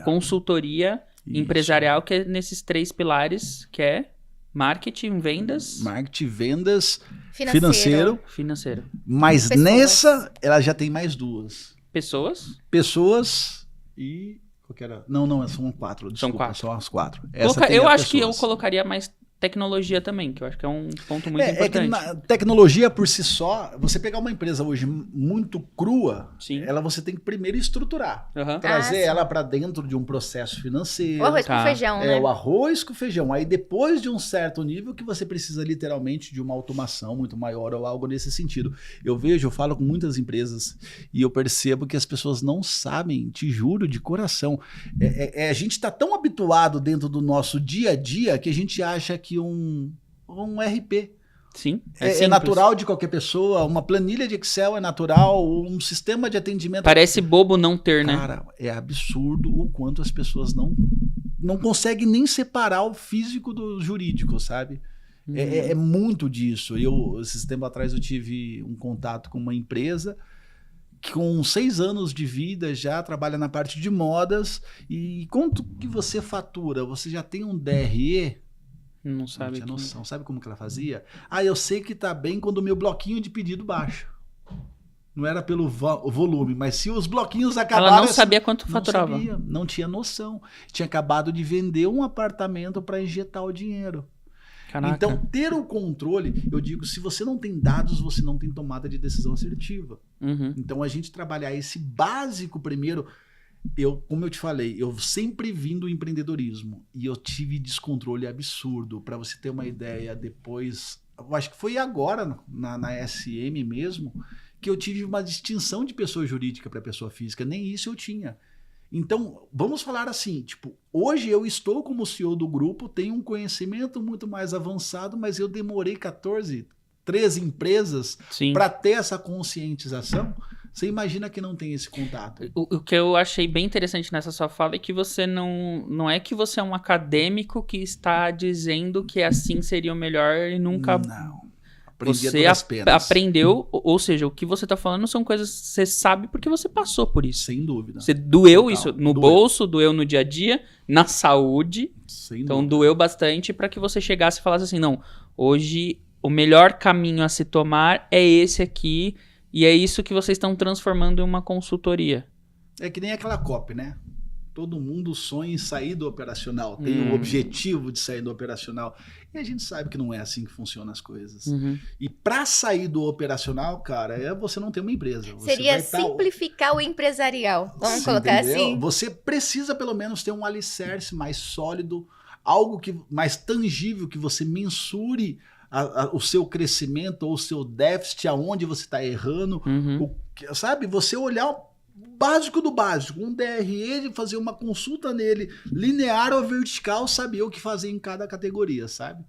consultoria empresarial, que é nesses 3 pilares, que é marketing, vendas... Marketing, vendas, Financeiro. Mas pessoas. Nessa, ela já tem mais 2. Pessoas E... Qual que era? Não, são 4. Desculpa, são 4. São as 4. Eu acho que eu colocaria mais tecnologia também, que eu acho que é um ponto muito importante. É que tecnologia por si só, você pegar uma empresa hoje muito crua, você tem que primeiro estruturar. Trazer ela para dentro de um processo financeiro. O arroz com feijão, né? O arroz com feijão. Aí depois de um certo nível que você precisa literalmente de uma automação muito maior ou algo nesse sentido. Eu falo com muitas empresas e eu percebo que as pessoas não sabem, te juro, de coração. A gente está tão habituado dentro do nosso dia a dia que a gente acha que um RP. Sim. É natural de qualquer pessoa, uma planilha de Excel é natural, um sistema de atendimento... Parece bobo não ter, né? Cara, é absurdo o quanto as pessoas não conseguem nem separar o físico do jurídico, sabe? É muito disso. Esses tempos atrás eu tive um contato com uma empresa que com 6 anos de vida já trabalha na parte de modas e quanto que você fatura? Você já tem um DRE? Não sabe. Não tinha noção. Sabe como que ela fazia? Eu sei que tá bem quando o meu bloquinho de pedido baixa. Não era pelo volume, mas se os bloquinhos acabaram... Ela não sabia quanto faturava. Não sabia, não tinha noção. Tinha acabado de vender um apartamento para injetar o dinheiro. Caraca. Então, ter o controle, eu digo, se você não tem dados, você não tem tomada de decisão assertiva. Então, a gente trabalhar esse básico primeiro... como eu te falei, eu sempre vim do empreendedorismo e eu tive descontrole absurdo. Para você ter uma ideia, depois, eu acho que foi agora na SM mesmo, que eu tive uma distinção de pessoa jurídica para pessoa física. Nem isso eu tinha. Então, vamos falar assim, hoje eu estou como CEO do grupo, tenho um conhecimento muito mais avançado, mas eu demorei 13 empresas para ter essa conscientização. Você imagina que não tem esse contato. O que eu achei bem interessante nessa sua fala é que você não é que você é um acadêmico que está dizendo que assim seria o melhor e nunca... Não. Você aprendeu, ou seja, o que você está falando são coisas que você sabe porque você passou por isso. Sem dúvida. Você doeu isso no bolso, doeu no dia a dia, na saúde. Então doeu bastante para que você chegasse e falasse assim, não, hoje o melhor caminho a se tomar é esse aqui. E é isso que vocês estão transformando em uma consultoria. É que nem aquela copy, né? Todo mundo sonha em sair do operacional, tem o objetivo de sair do operacional. E a gente sabe que não é assim que funcionam as coisas. E para sair do operacional, cara, você não ter uma empresa. Seria simplificar o empresarial. Vamos colocar assim? Você precisa pelo menos ter um alicerce mais sólido, algo mais tangível que você mensure o seu crescimento ou o seu déficit, aonde você está errando, sabe? Você olhar o básico do básico, um DRE, fazer uma consulta nele, linear ou vertical, saber o que fazer em cada categoria, sabe?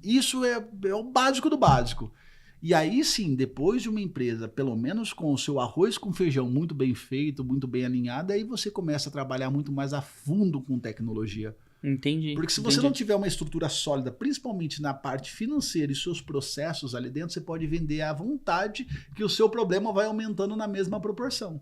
Isso é o básico do básico. E aí sim, depois de uma empresa, pelo menos com o seu arroz com feijão muito bem feito, muito bem alinhado, aí você começa a trabalhar muito mais a fundo com tecnologia. Entendi. Porque se você não tiver uma estrutura sólida, principalmente na parte financeira e seus processos ali dentro, você pode vender à vontade que o seu problema vai aumentando na mesma proporção.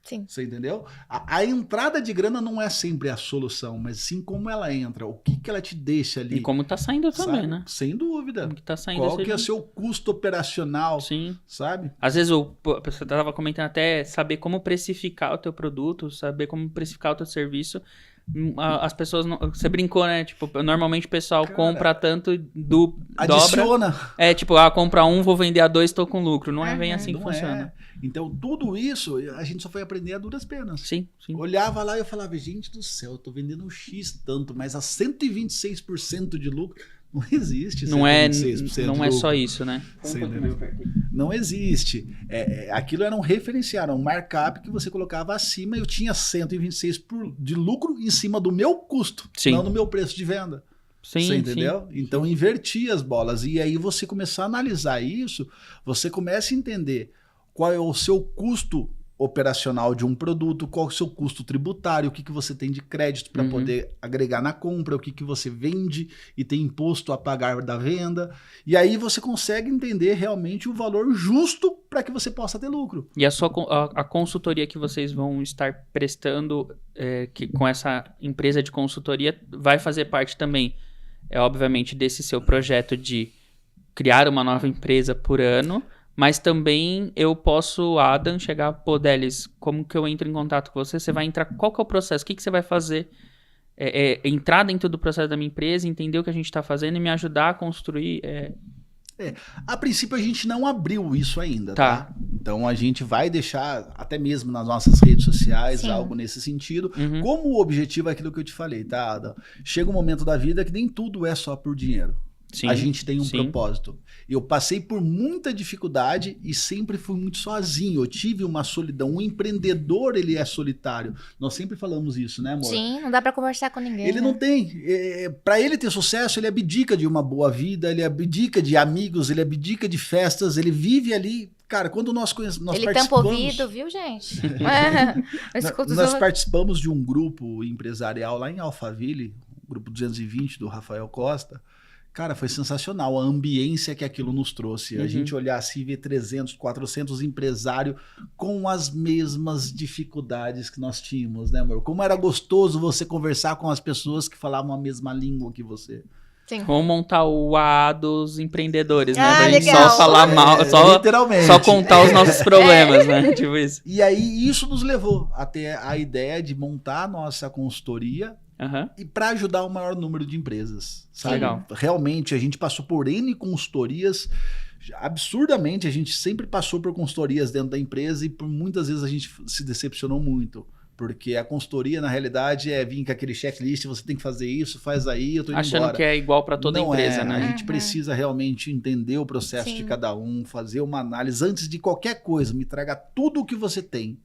Sim. Você entendeu? A entrada de grana não é sempre a solução, mas sim como ela entra, o que ela te deixa ali. E como tá saindo também, né? Sem dúvida. Como que tá saindo. Qual que é o seu custo operacional, sabe? Às vezes você estava comentando até saber como precificar o teu produto, saber como precificar o teu serviço. As pessoas não, você brincou, né? Tipo, normalmente o pessoal compra tanto adiciona. Dobra. Compra um, vou vender a 2, tô com lucro. Não é bem assim que funciona. Então, tudo isso a gente só foi aprender a duras penas. Sim. Olhava lá e eu falava, gente do céu, eu tô vendendo um X tanto, mas a 126% de lucro. Não existe. Não é só isso, né? Você entendeu? Não existe. Aquilo era um referencial, era um markup que você colocava acima e eu tinha 126 de lucro em cima do meu custo, não do meu preço de venda. Sim, você entendeu? Então invertia as bolas. E aí você começar a analisar isso, você começa a entender qual é o seu custo operacional de um produto, qual é o seu custo tributário, o que você tem de crédito para poder agregar na compra, o que você vende e tem imposto a pagar da venda. E aí você consegue entender realmente o valor justo para que você possa ter lucro. E a consultoria que vocês vão estar prestando com essa empresa de consultoria vai fazer parte também, obviamente, desse seu projeto de criar uma nova empresa por ano. Mas também eu posso, Adam, chegar, pô, Delis, como que eu entro em contato com você? Você vai entrar, qual que é o processo? O que você vai fazer? Entrar dentro do processo da minha empresa, entender o que a gente está fazendo e me ajudar a construir. A princípio a gente não abriu isso ainda, tá? Então a gente vai deixar, até mesmo nas nossas redes sociais, algo nesse sentido. Como o objetivo é aquilo que eu te falei, tá, Adam? Chega um momento da vida que nem tudo é só por dinheiro. Sim, a gente tem um propósito. Eu passei por muita dificuldade e sempre fui muito sozinho. Eu tive uma solidão. Um empreendedor, ele é solitário. Nós sempre falamos isso, né, amor? Sim, não dá pra conversar com ninguém. Ele não tem. Pra ele ter sucesso, ele abdica de uma boa vida, ele abdica de amigos, ele abdica de festas, ele vive ali. Cara, quando nós participamos... Ele tampa o ouvido, viu, gente? Nós participamos de um grupo empresarial lá em Alphaville, o grupo 220 do Rafael Costa. Cara, foi sensacional a ambiência que aquilo nos trouxe. A gente olhar assim e ver 300, 400 empresários com as mesmas dificuldades que nós tínhamos, né, amor? Como era gostoso você conversar com as pessoas que falavam a mesma língua que você. Sim. Vamos montar o AA dos empreendedores, né? Pra gente legal. só falar mal, literalmente. Só contar os nossos problemas, né? Tipo isso. E aí isso nos levou até a ideia de montar a nossa consultoria e para ajudar o maior número de empresas, sabe? Legal. Realmente, a gente passou por N consultorias, absurdamente, a gente sempre passou por consultorias dentro da empresa e por muitas vezes a gente se decepcionou muito. Porque a consultoria, na realidade, é vir com aquele checklist, você tem que fazer isso, faz aí, eu tô indo embora. Achando que é igual para toda empresa, né? A gente precisa realmente entender o processo de cada um, fazer uma análise antes de qualquer coisa, me traga tudo o que você tem.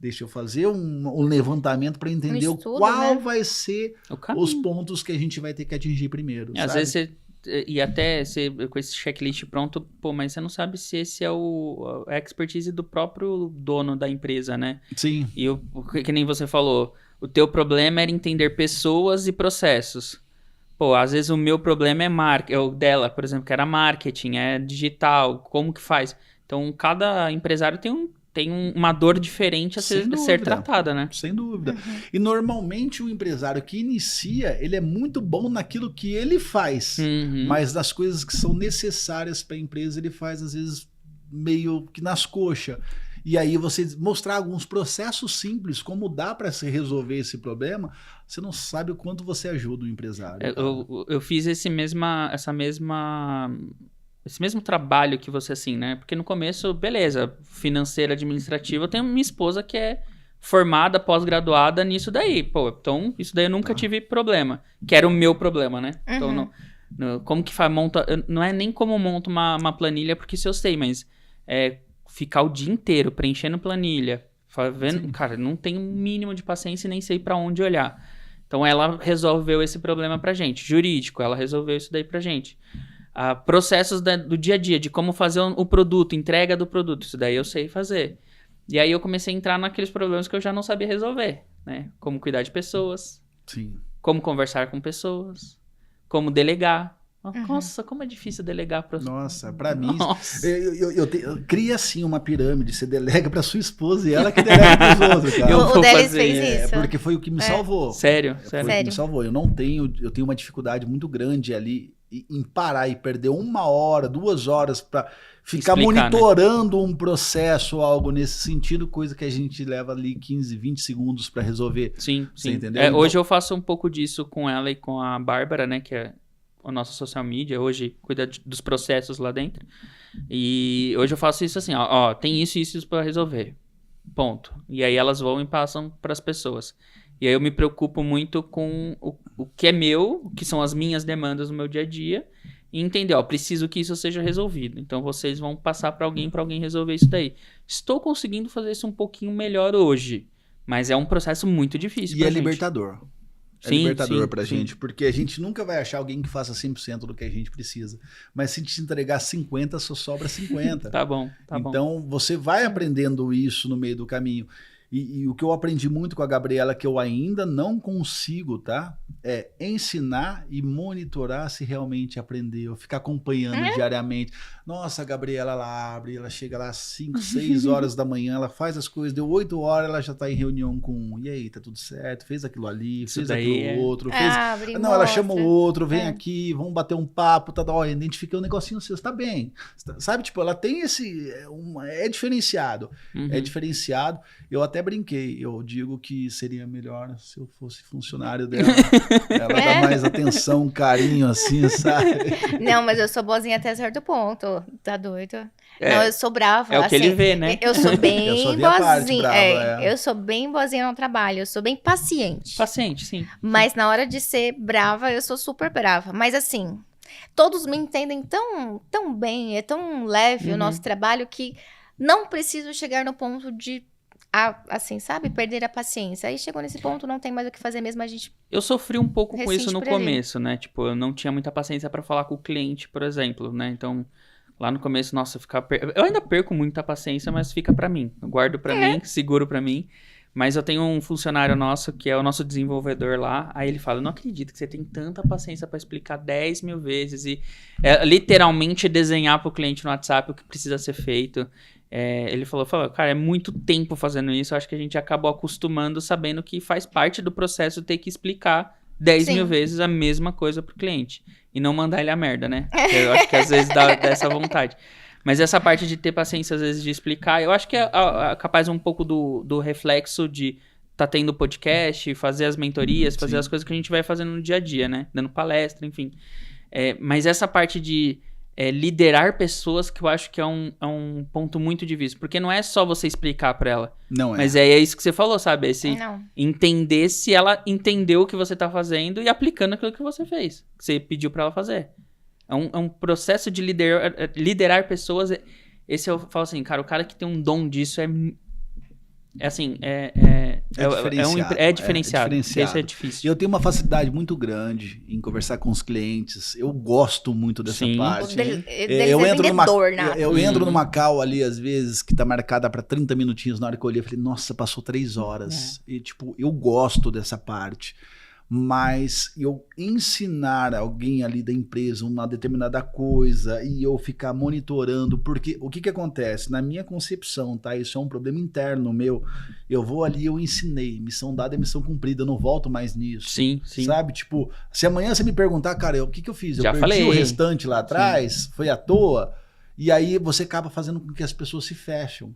Deixa eu fazer um levantamento para entender qual vai ser os pontos que a gente vai ter que atingir primeiro. Às vezes você, e até você, com esse checklist pronto, pô, mas você não sabe se esse é a expertise do próprio dono da empresa, né? Sim. E que nem você falou, o teu problema era entender pessoas e processos. Pô, às vezes o meu problema é o dela, por exemplo, que era marketing, é digital, como que faz? Então, cada empresário tem uma dor diferente a ser tratada, né? Sem dúvida. E normalmente o empresário que inicia, ele é muito bom naquilo que ele faz, mas nas coisas que são necessárias para a empresa, ele faz às vezes meio que nas coxas. E aí você mostrar alguns processos simples, como dá para se resolver esse problema, você não sabe o quanto você ajuda o empresário. Eu fiz esse mesmo trabalho que você, assim, né? Porque no começo, beleza, financeira, administrativa, eu tenho minha esposa que é formada, pós-graduada nisso daí. Pô, então isso daí eu nunca tive problema. Que era o meu problema, né? Então, como que monta... Não é nem como monta uma planilha, porque isso eu sei, mas ficar o dia inteiro preenchendo planilha, vendo, cara, não tenho o mínimo de paciência e nem sei pra onde olhar. Então ela resolveu esse problema pra gente. Jurídico, ela resolveu isso daí pra gente. Processos do dia a dia, de como fazer o produto, entrega do produto, isso daí eu sei fazer. E aí eu comecei a entrar naqueles problemas que eu já não sabia resolver, né? Como cuidar de pessoas, como conversar com pessoas, como delegar. Nossa, como é difícil delegar para... Nossa, para mim, eu cria assim uma pirâmide, você delega para sua esposa e ela que delega para os outros, cara. O Delis fez isso. Porque foi o que me salvou. Sério? Foi o que me salvou. Eu tenho uma dificuldade muito grande ali em parar e perder 1 hora, 2 horas para ficar monitorando um processo ou algo nesse sentido, coisa que a gente leva ali 15, 20 segundos para resolver. Sim. Entendeu? Hoje eu faço um pouco disso com ela e com a Bárbara, né, que é a nossa social media, hoje cuida dos processos lá dentro. E hoje eu faço isso assim, tem isso para resolver. Ponto. E aí elas vão e passam para as pessoas. E aí eu me preocupo muito com o que é meu, o que são as minhas demandas no meu dia a dia, e entender, ó, preciso que isso seja resolvido. Então vocês vão passar para alguém resolver isso daí. Estou conseguindo fazer isso um pouquinho melhor hoje, mas é um processo muito difícil pra gente. E é libertador. É libertador pra gente, porque a gente nunca vai achar alguém que faça 100% do que a gente precisa. Mas se te entregar 50, só sobra 50. Tá bom. Então você vai aprendendo isso no meio do caminho. E o que eu aprendi muito com a Gabriela, que eu ainda não consigo, tá? É ensinar e monitorar se realmente aprendeu, ficar acompanhando diariamente. Nossa, a Gabriela ela abre, ela chega lá às 5, 6 horas da manhã, ela faz as coisas, deu 8 horas, ela já tá em reunião com, e aí, tá tudo certo? Fez aquilo ali, isso fez aquilo outro, fez... Abre, não, ela chama o outro, vem aqui, vamos bater um papo, tá, ó, identifiquei um negocinho seu, tá bem. Sabe, tipo, ela tem esse... é diferenciado. É diferenciado. Eu até brinquei, eu digo que seria melhor se eu fosse funcionário dela. Ela dá mais atenção, carinho, assim, sabe? Não, mas eu sou boazinha até certo ponto. Tá doido? Não, eu sou brava. É o que ele vê, né? Eu sou bem boazinha. Brava, Eu sou bem boazinha no trabalho. Eu sou bem paciente. Paciente, sim. Mas na hora de ser brava, eu sou super brava. Mas assim, todos me entendem tão bem, é tão leve o nosso trabalho que não preciso chegar no ponto de assim, sabe? Perder a paciência. Aí chegou nesse ponto, não tem mais o que fazer mesmo, a gente... Eu sofri um pouco com isso no começo, né? Tipo, eu não tinha muita paciência pra falar com o cliente, por exemplo, né? Então, lá no começo, nossa, eu ainda perco muita paciência, mas fica pra mim. Eu guardo pra mim, seguro pra mim. Mas eu tenho um funcionário nosso, que é o nosso desenvolvedor lá, aí ele fala, eu não acredito que você tem tanta paciência pra explicar 10 mil vezes e literalmente desenhar pro cliente no WhatsApp o que precisa ser feito. Ele falou, cara, é muito tempo fazendo isso, eu acho que a gente acabou acostumando, sabendo que faz parte do processo ter que explicar 10 mil vezes a mesma coisa pro cliente. E não mandar ele a merda, né? Eu acho que às vezes dá essa vontade. Mas essa parte de ter paciência, às vezes, de explicar, eu acho que é capaz um pouco do reflexo de tá tendo podcast, fazer as mentorias, fazer as coisas que a gente vai fazendo no dia a dia, né? Dando palestra, enfim. Mas essa parte de liderar pessoas, que eu acho que é um ponto muito difícil. Porque não é só você explicar pra ela. Não é. Mas é isso que você falou, sabe? Esse entender se ela entendeu o que você tá fazendo e aplicando aquilo que você fez. Que você pediu pra ela fazer. É um processo de liderar pessoas. Esse eu falo assim, cara, o cara que tem um dom disso é diferenciado. Esse é difícil. E eu tenho uma facilidade muito grande em conversar com os clientes. Eu gosto muito dessa parte. Eu entro numa call ali, às vezes, que tá marcada para 30 minutinhos. Na hora que eu olhei, eu falei, nossa, passou 3 horas. E, tipo, eu gosto dessa parte. Mas eu ensinar alguém ali da empresa uma determinada coisa e eu ficar monitorando, porque o que acontece? Na minha concepção, tá? Isso é um problema interno meu. Eu vou ali, eu ensinei, missão dada é missão cumprida, eu não volto mais nisso. Sim. Sabe? Tipo, se amanhã você me perguntar, cara, o que eu fiz? Eu já perdi falei. O restante lá atrás? Foi à toa? E aí você acaba fazendo com que as pessoas se fecham.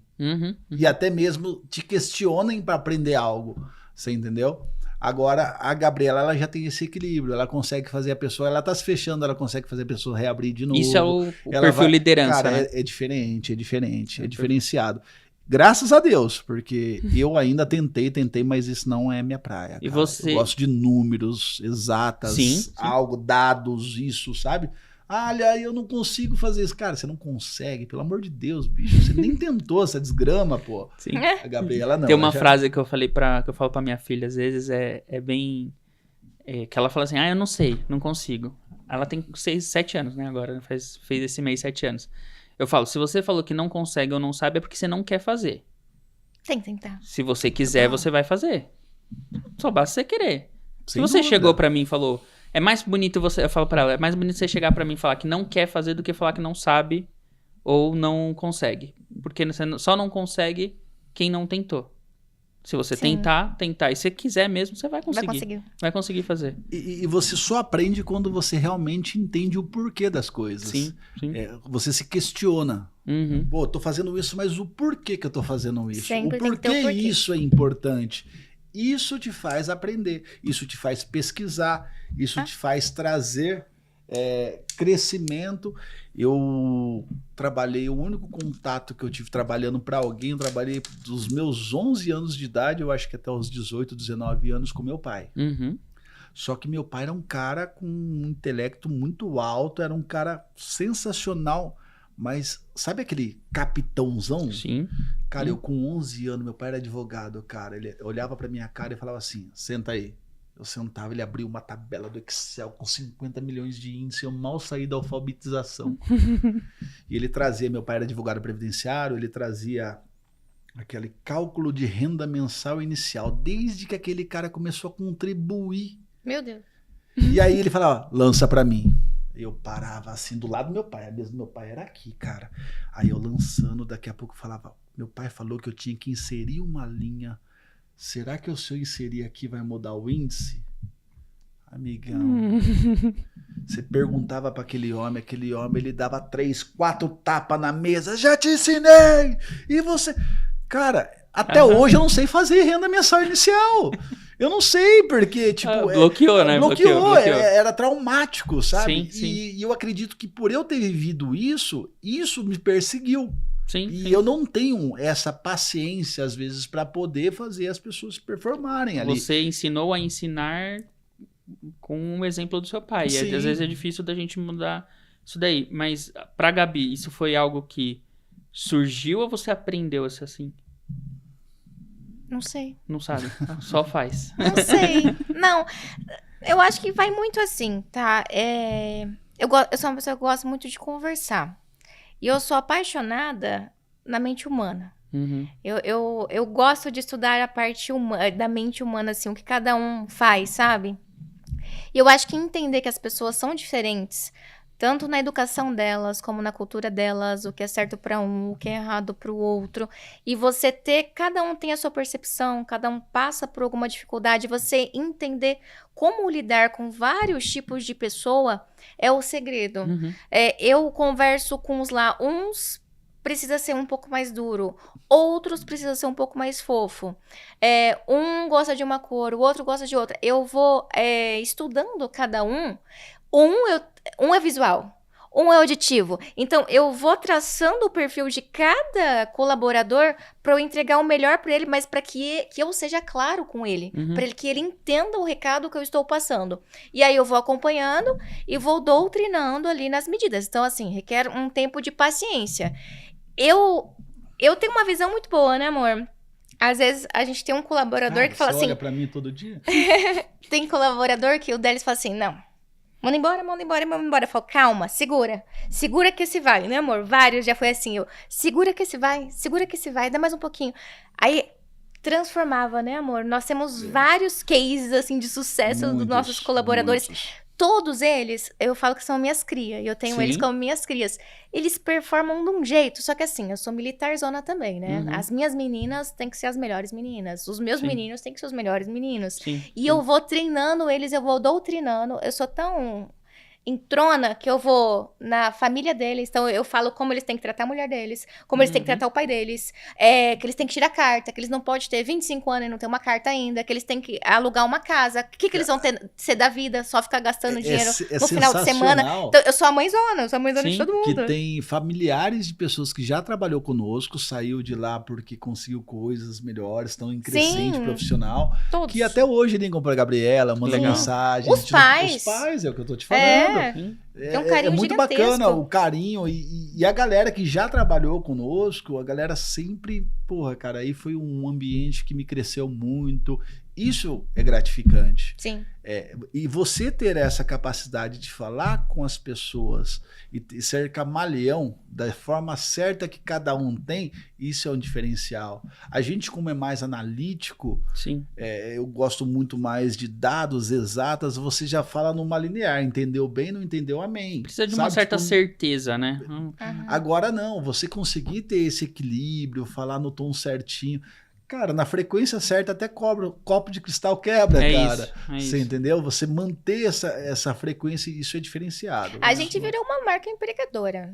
E até mesmo te questionem para aprender algo. Você entendeu? Agora, a Gabriela, ela já tem esse equilíbrio, ela consegue fazer a pessoa, ela tá se fechando, ela consegue fazer a pessoa reabrir de novo. Isso é o perfil liderança, cara, né? É diferenciado. Graças a Deus, porque eu ainda tentei, mas isso não é minha praia. E você... Eu gosto de números, exatas, algo, dados, isso, sabe? Olha, eu não consigo fazer isso. Cara, você não consegue, pelo amor de Deus, bicho. Você nem tentou essa desgrama, pô. Sim. A Gabriela não. Tem uma frase que eu falo pra minha filha, às vezes, é bem... que ela fala assim, eu não sei, não consigo. Ela tem 7 anos, né, agora. Fez esse mês 7 anos. Eu falo, se você falou que não consegue ou não sabe, é porque você não quer fazer. Tem que tentar. Se você quiser, você vai fazer. Só basta você querer. Se você chegou pra mim e falou... É mais bonito eu falo pra ela, é mais bonito você chegar pra mim e falar que não quer fazer do que falar que não sabe ou não consegue. Porque você só não consegue quem não tentou. Se você tentar, e se quiser mesmo, você vai conseguir. Vai conseguir fazer. E você só aprende quando você realmente entende o porquê das coisas. Sim. Você se questiona. Pô, tô fazendo isso, mas o porquê que eu tô fazendo isso? Sempre o porquê isso é importante? Isso te faz aprender, isso te faz pesquisar, isso te faz trazer Crescimento, eu trabalhei, o único contato que eu tive trabalhando para alguém, eu trabalhei dos meus 11 anos de idade, eu acho que até os 18, 19 anos com meu pai. Só que meu pai era um cara com um intelecto muito alto, era um cara sensacional, mas sabe aquele capitãozão? Sim. Cara, eu com 11 anos, meu pai era advogado, cara, ele olhava pra minha cara e falava assim, senta aí. Eu sentava, ele abria uma tabela do Excel com 50 milhões de índice, eu mal saí da alfabetização. E ele trazia, meu pai era advogado previdenciário, ele trazia aquele cálculo de renda mensal inicial, desde que aquele cara começou a contribuir. Meu Deus. E aí ele falava, lança pra mim. Eu parava assim do lado do meu pai, a mesa do meu pai era aqui, cara. Aí eu lançando, daqui a pouco falava, meu pai falou que eu tinha que inserir uma linha. Será que se eu inserir aqui vai mudar o índice? Amigão, você perguntava para aquele homem ele dava 3, 4 tapas na mesa, já te ensinei! E você... Cara, até hoje eu não sei fazer renda mensal inicial. Eu não sei, porque, tipo... bloqueou, né? Bloqueou. Era traumático, sabe? Sim, sim. E eu acredito que por eu ter vivido isso me perseguiu. Sim, e sim. eu não tenho essa paciência, às vezes, para poder fazer as pessoas performarem ali. Você ensinou a ensinar com um exemplo do seu pai. E às vezes é difícil da gente mudar isso daí. Mas pra Gabi, isso foi algo que surgiu ou você aprendeu a ser assim? Não sei. Não sabe? Só faz. Não sei. Não, eu acho que vai muito assim, tá? Eu sou uma pessoa que gosta muito de conversar. E eu sou apaixonada na mente humana. Eu gosto de estudar a parte da mente humana, assim, o que cada um faz, sabe? E eu acho que entender que as pessoas são diferentes, tanto na educação delas, como na cultura delas, o que é certo para um, o que é errado para o outro. E você cada um tem a sua percepção, cada um passa por alguma dificuldade. Você entender como lidar com vários tipos de pessoa é o segredo. Eu converso com uns precisa ser um pouco mais duro, outros precisa ser um pouco mais fofo. Um gosta de uma cor, o outro gosta de outra. Eu vou estudando cada um. Um é visual, um é auditivo. Então, eu vou traçando o perfil de cada colaborador para eu entregar o melhor para ele, mas para que eu seja claro com ele, para que ele entenda o recado que eu estou passando. E aí eu vou acompanhando e vou doutrinando ali nas medidas. Então, assim, requer um tempo de paciência. Eu tenho uma visão muito boa, né, amor? Às vezes a gente tem um colaborador que fala assim... Você olha pra mim todo dia? Tem colaborador que o deles fala assim, não... Manda embora, manda embora, manda embora. Eu falo, calma, segura. Segura que esse vai, né, amor? Vários já foi assim, segura que esse vai, dá mais um pouquinho. Aí, transformava, né, amor? Nós temos vários cases, assim, de sucesso dos nossos colaboradores. Todos eles, eu falo que são minhas crias. E eu tenho eles como minhas crias. Eles performam de um jeito. Só que assim, eu sou militarzona também, né? As minhas meninas têm que ser as melhores meninas. Os meus meninos têm que ser os melhores meninos. Eu vou treinando eles, eu vou doutrinando. Eu sou tão entrona que eu vou na família deles. Então, eu falo como eles têm que tratar a mulher deles. Como eles têm que tratar o pai deles. Que eles têm que tirar carta. Que eles não podem ter 25 anos e não ter uma carta ainda. Que eles têm que alugar uma casa. O que eles vão ser da vida? Só ficar gastando dinheiro no final de semana. Então, eu sou a mãezona. Eu sou a mãezona de todo mundo. Que tem familiares de pessoas que já trabalhou conosco. Saiu de lá porque conseguiu coisas melhores. Estão em crescente profissional. Todos. Que até hoje ligam pra Gabriela. Mandam mensagem. Os pais, é o que eu tô te falando. Tem um carinho muito gigantesco. bacana o carinho e a galera que já trabalhou conosco, a galera sempre, porra, cara, aí foi um ambiente que me cresceu muito. Isso é gratificante. Sim. E você ter essa capacidade de falar com as pessoas e ser camaleão da forma certa que cada um tem, isso é um diferencial. A gente, como é mais analítico, eu gosto muito mais de dados exatas, você já fala numa linear, entendeu bem, não entendeu, amém. Precisa de uma certa certeza, né? Agora não, você conseguir ter esse equilíbrio, falar no tom certinho. Cara, na frequência certa até copo de cristal quebra, cara. Você entendeu? Você manter essa frequência, isso é diferenciado. A gente virou uma marca empregadora.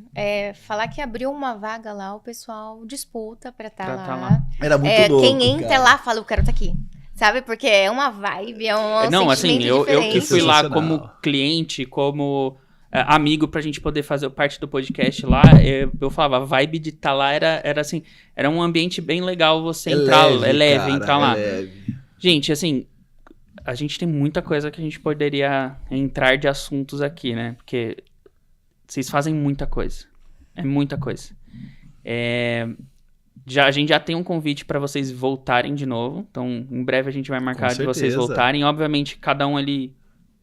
Falar que abriu uma vaga lá, o pessoal disputa pra estar lá. Era muito louco, quem entra lá fala, eu quero estar aqui. Sabe? Porque é uma vibe, é um não, assim, eu que fui lá como cliente, como amigo pra gente poder fazer parte do podcast lá, eu falava, a vibe de estar lá era assim, era um ambiente bem legal você entrar, entrar lá. Gente, assim, a gente tem muita coisa que a gente poderia entrar de assuntos aqui, né? Porque vocês fazem muita coisa. É muita coisa. A gente já tem um convite para vocês voltarem de novo. Então, em breve a gente vai marcar de vocês voltarem. Obviamente, cada um ali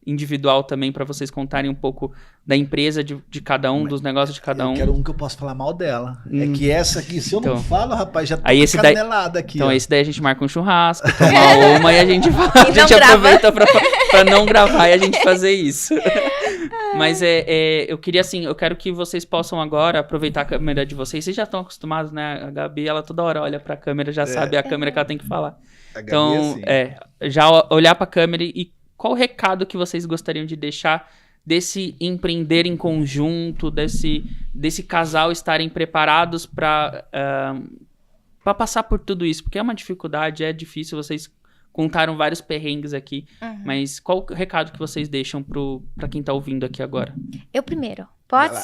individual também, para vocês contarem um pouco da empresa de cada um, dos negócios de cada um. Eu quero um que eu posso falar mal dela. É que essa aqui, se eu não falo, rapaz, já tô canelada aqui. Então, esse daí a gente marca um churrasco, toma uma e a gente aproveita pra não gravar e a gente fazer isso. Mas eu queria assim, eu quero que vocês possam agora aproveitar a câmera de vocês. Vocês já estão acostumados, né? A Gabi, ela toda hora olha pra câmera, já sabe a câmera que ela tem que falar. Então, já olhar pra câmera e qual o recado que vocês gostariam de deixar desse empreender em conjunto, desse casal estarem preparados para passar por tudo isso? Porque é uma dificuldade, é difícil, vocês contaram vários perrengues aqui, mas qual o recado que vocês deixam para quem tá ouvindo aqui agora? Eu primeiro, pode?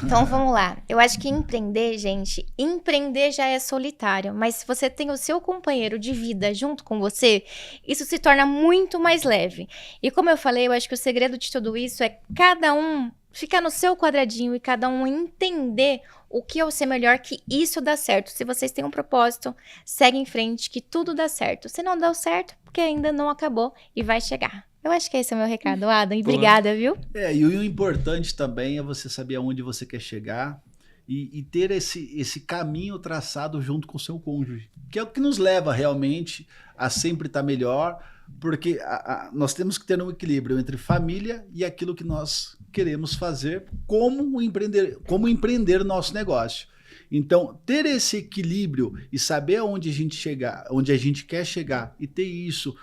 Então vamos lá. Eu acho que empreender, gente, empreender já é solitário, mas se você tem o seu companheiro de vida junto com você, isso se torna muito mais leve. E como eu falei, eu acho que o segredo de tudo isso é cada um ficar no seu quadradinho e cada um entender o que é o seu melhor, que isso dá certo. Se vocês têm um propósito, segue em frente, que tudo dá certo. Se não deu certo, porque ainda não acabou e vai chegar. Eu acho que esse é o meu recado, Adam. E obrigada, viu? E o importante também é você saber aonde você quer chegar e ter esse caminho traçado junto com o seu cônjuge, que é o que nos leva realmente a sempre estar melhor, porque nós temos que ter um equilíbrio entre família e aquilo que nós queremos fazer como empreender o nosso negócio. Então, ter esse equilíbrio e saber aonde a gente quer chegar e ter isso,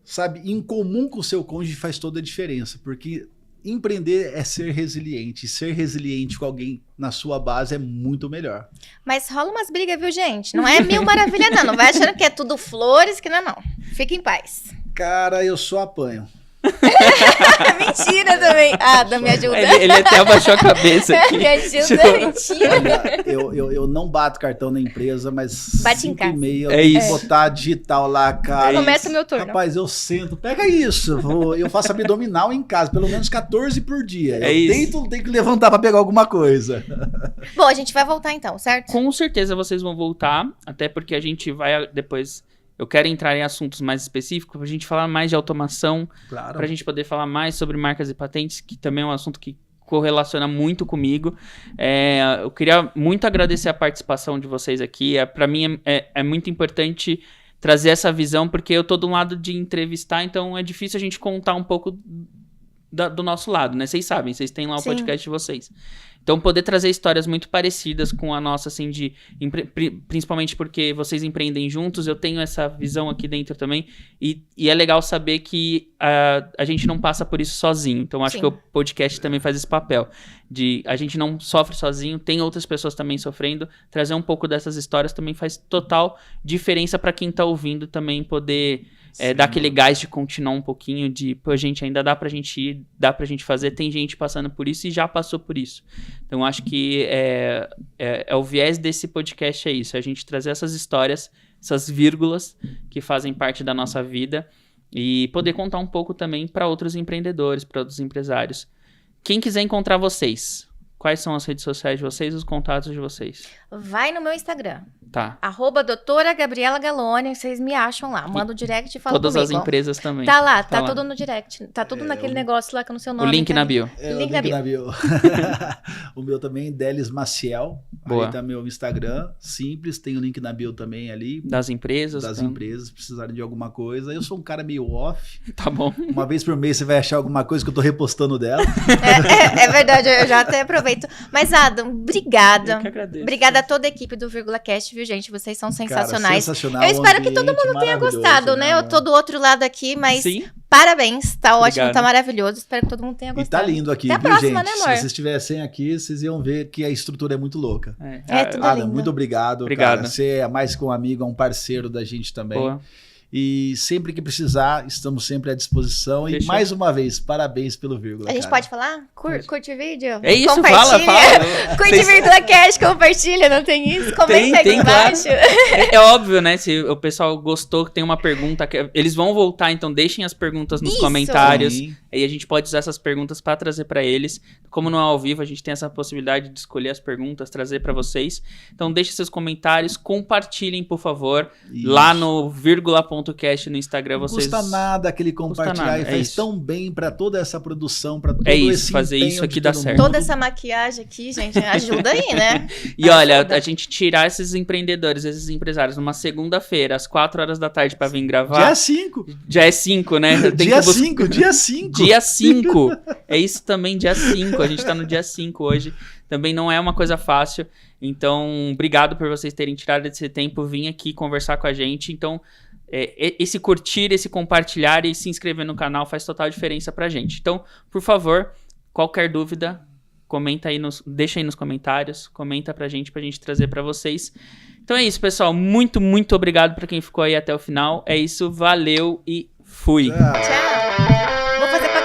sabe, em comum com o seu cônjuge faz toda a diferença, porque empreender é ser resiliente. Ser resiliente com alguém na sua base é muito melhor. Mas rola umas brigas, viu, gente? Não é mil maravilha, não. Não vai achando que é tudo flores, que não. Fique em paz. Cara, eu só apanho. Mentira também. Adam, me ajuda. Ele até abaixou a cabeça aqui. Me ajuda, mentira. Eu não bato cartão na empresa, mas bate em casa. 5h30 eu tenho que botar digital lá, cara. Começa o meu turno. Rapaz, eu sento, pega isso. Eu faço abdominal em casa, pelo menos 14 por dia. Tenho que levantar pra pegar alguma coisa. Bom, a gente vai voltar então, certo? Com certeza vocês vão voltar, até porque a gente vai depois... Eu quero entrar em assuntos mais específicos pra gente falar mais de automação, pra gente poder falar mais sobre marcas e patentes, que também é um assunto que correlaciona muito comigo. Eu queria muito agradecer a participação de vocês aqui. Pra mim é muito importante trazer essa visão, porque eu tô do lado de entrevistar, então é difícil a gente contar um pouco do nosso lado, né? Vocês sabem, vocês têm lá o podcast de vocês. Então, poder trazer histórias muito parecidas com a nossa, assim, principalmente porque vocês empreendem juntos, eu tenho essa visão aqui dentro também, e é legal saber que a gente não passa por isso sozinho. Então, acho que o podcast também faz esse papel, de a gente não sofre sozinho, tem outras pessoas também sofrendo, trazer um pouco dessas histórias também faz total diferença para quem tá ouvindo também poder... dar aquele gás de continuar um pouquinho, de, pô, gente, ainda dá pra gente ir, dá pra gente fazer, tem gente passando por isso e já passou por isso. Então, acho que o viés desse podcast é isso, é a gente trazer essas histórias, essas vírgulas que fazem parte da nossa vida e poder contar um pouco também para outros empreendedores, para outros empresários. Quem quiser encontrar vocês, quais são as redes sociais de vocês, os contatos de vocês? Vai no meu Instagram. Tá. @doutora_Gabriela_Galone, vocês me acham lá. Manda o direct e fala comigo. Todas as empresas também. Tá lá, tá tudo no direct. Tá tudo naquele negócio lá que eu não sei o nome. O link na bio. O link na bio. O meu também, Delis Maciel. Boa. Aí tá meu Instagram, simples, tem o link na bio também ali. Das empresas. Das empresas, precisarem de alguma coisa. Eu sou um cara meio off. Tá bom. Uma vez por mês você vai achar alguma coisa que eu tô repostando dela. É verdade, eu já até aproveito. Mas, Adam, obrigada. Eu que agradeço. Obrigada a toda a equipe do Vírgula Cast, viu, gente? Vocês são sensacionais. Cara, sensacional. Eu espero que todo mundo tenha gostado, né? Eu tô do outro lado aqui, mas sim. Parabéns. Tá ótimo, Obrigado. Tá maravilhoso. Espero que todo mundo tenha gostado. E tá lindo aqui, até viu, a próxima, gente? Né, amor? Se vocês estivessem aqui, vocês iam ver que a estrutura é muito louca. Tudo Adam, lindo. muito obrigado. Obrigado. Cara. Você é mais que um amigo, é um parceiro da gente também. Boa. E sempre que precisar, estamos sempre à disposição. Fechou. E mais uma vez, parabéns pelo Vírgula. A gente pode falar? Curte o vídeo? É isso, fala. Curte Vocês... Vírgula Cast, compartilha, não tem isso? Comenta aqui embaixo. Claro. É óbvio, né? Se o pessoal gostou, que tem uma pergunta, eles vão voltar, então deixem as perguntas nos comentários. Sim. Aí a gente pode usar essas perguntas para trazer para eles. Como não é ao vivo, a gente tem essa possibilidade de escolher as perguntas, trazer para vocês. Então deixem seus comentários, compartilhem, por favor, lá no vírgula.cast no Instagram. Não vocês... custa nada aquele compartilhar e faz tão bem para toda essa produção, para todo esse fazer isso aqui dá certo. Toda essa maquiagem aqui, gente, ajuda aí, né? E olha, a gente tirar esses empreendedores, esses empresários, numa segunda-feira, às 4 horas da tarde para vir gravar. Dia 5. Já é 5, né? Dia 5, dia 5. Dia 5. É isso também, dia 5. A gente tá no dia 5 hoje. Também não é uma coisa fácil. Então, obrigado por vocês terem tirado esse tempo, vir aqui conversar com a gente. Então, esse curtir, esse compartilhar e se inscrever no canal faz total diferença pra gente. Então, por favor, qualquer dúvida, comenta aí, deixa aí nos comentários, comenta pra gente trazer pra vocês. Então é isso, pessoal. Muito, muito obrigado pra quem ficou aí até o final. É isso, valeu e fui. Tchau. Vou fazer pagamento.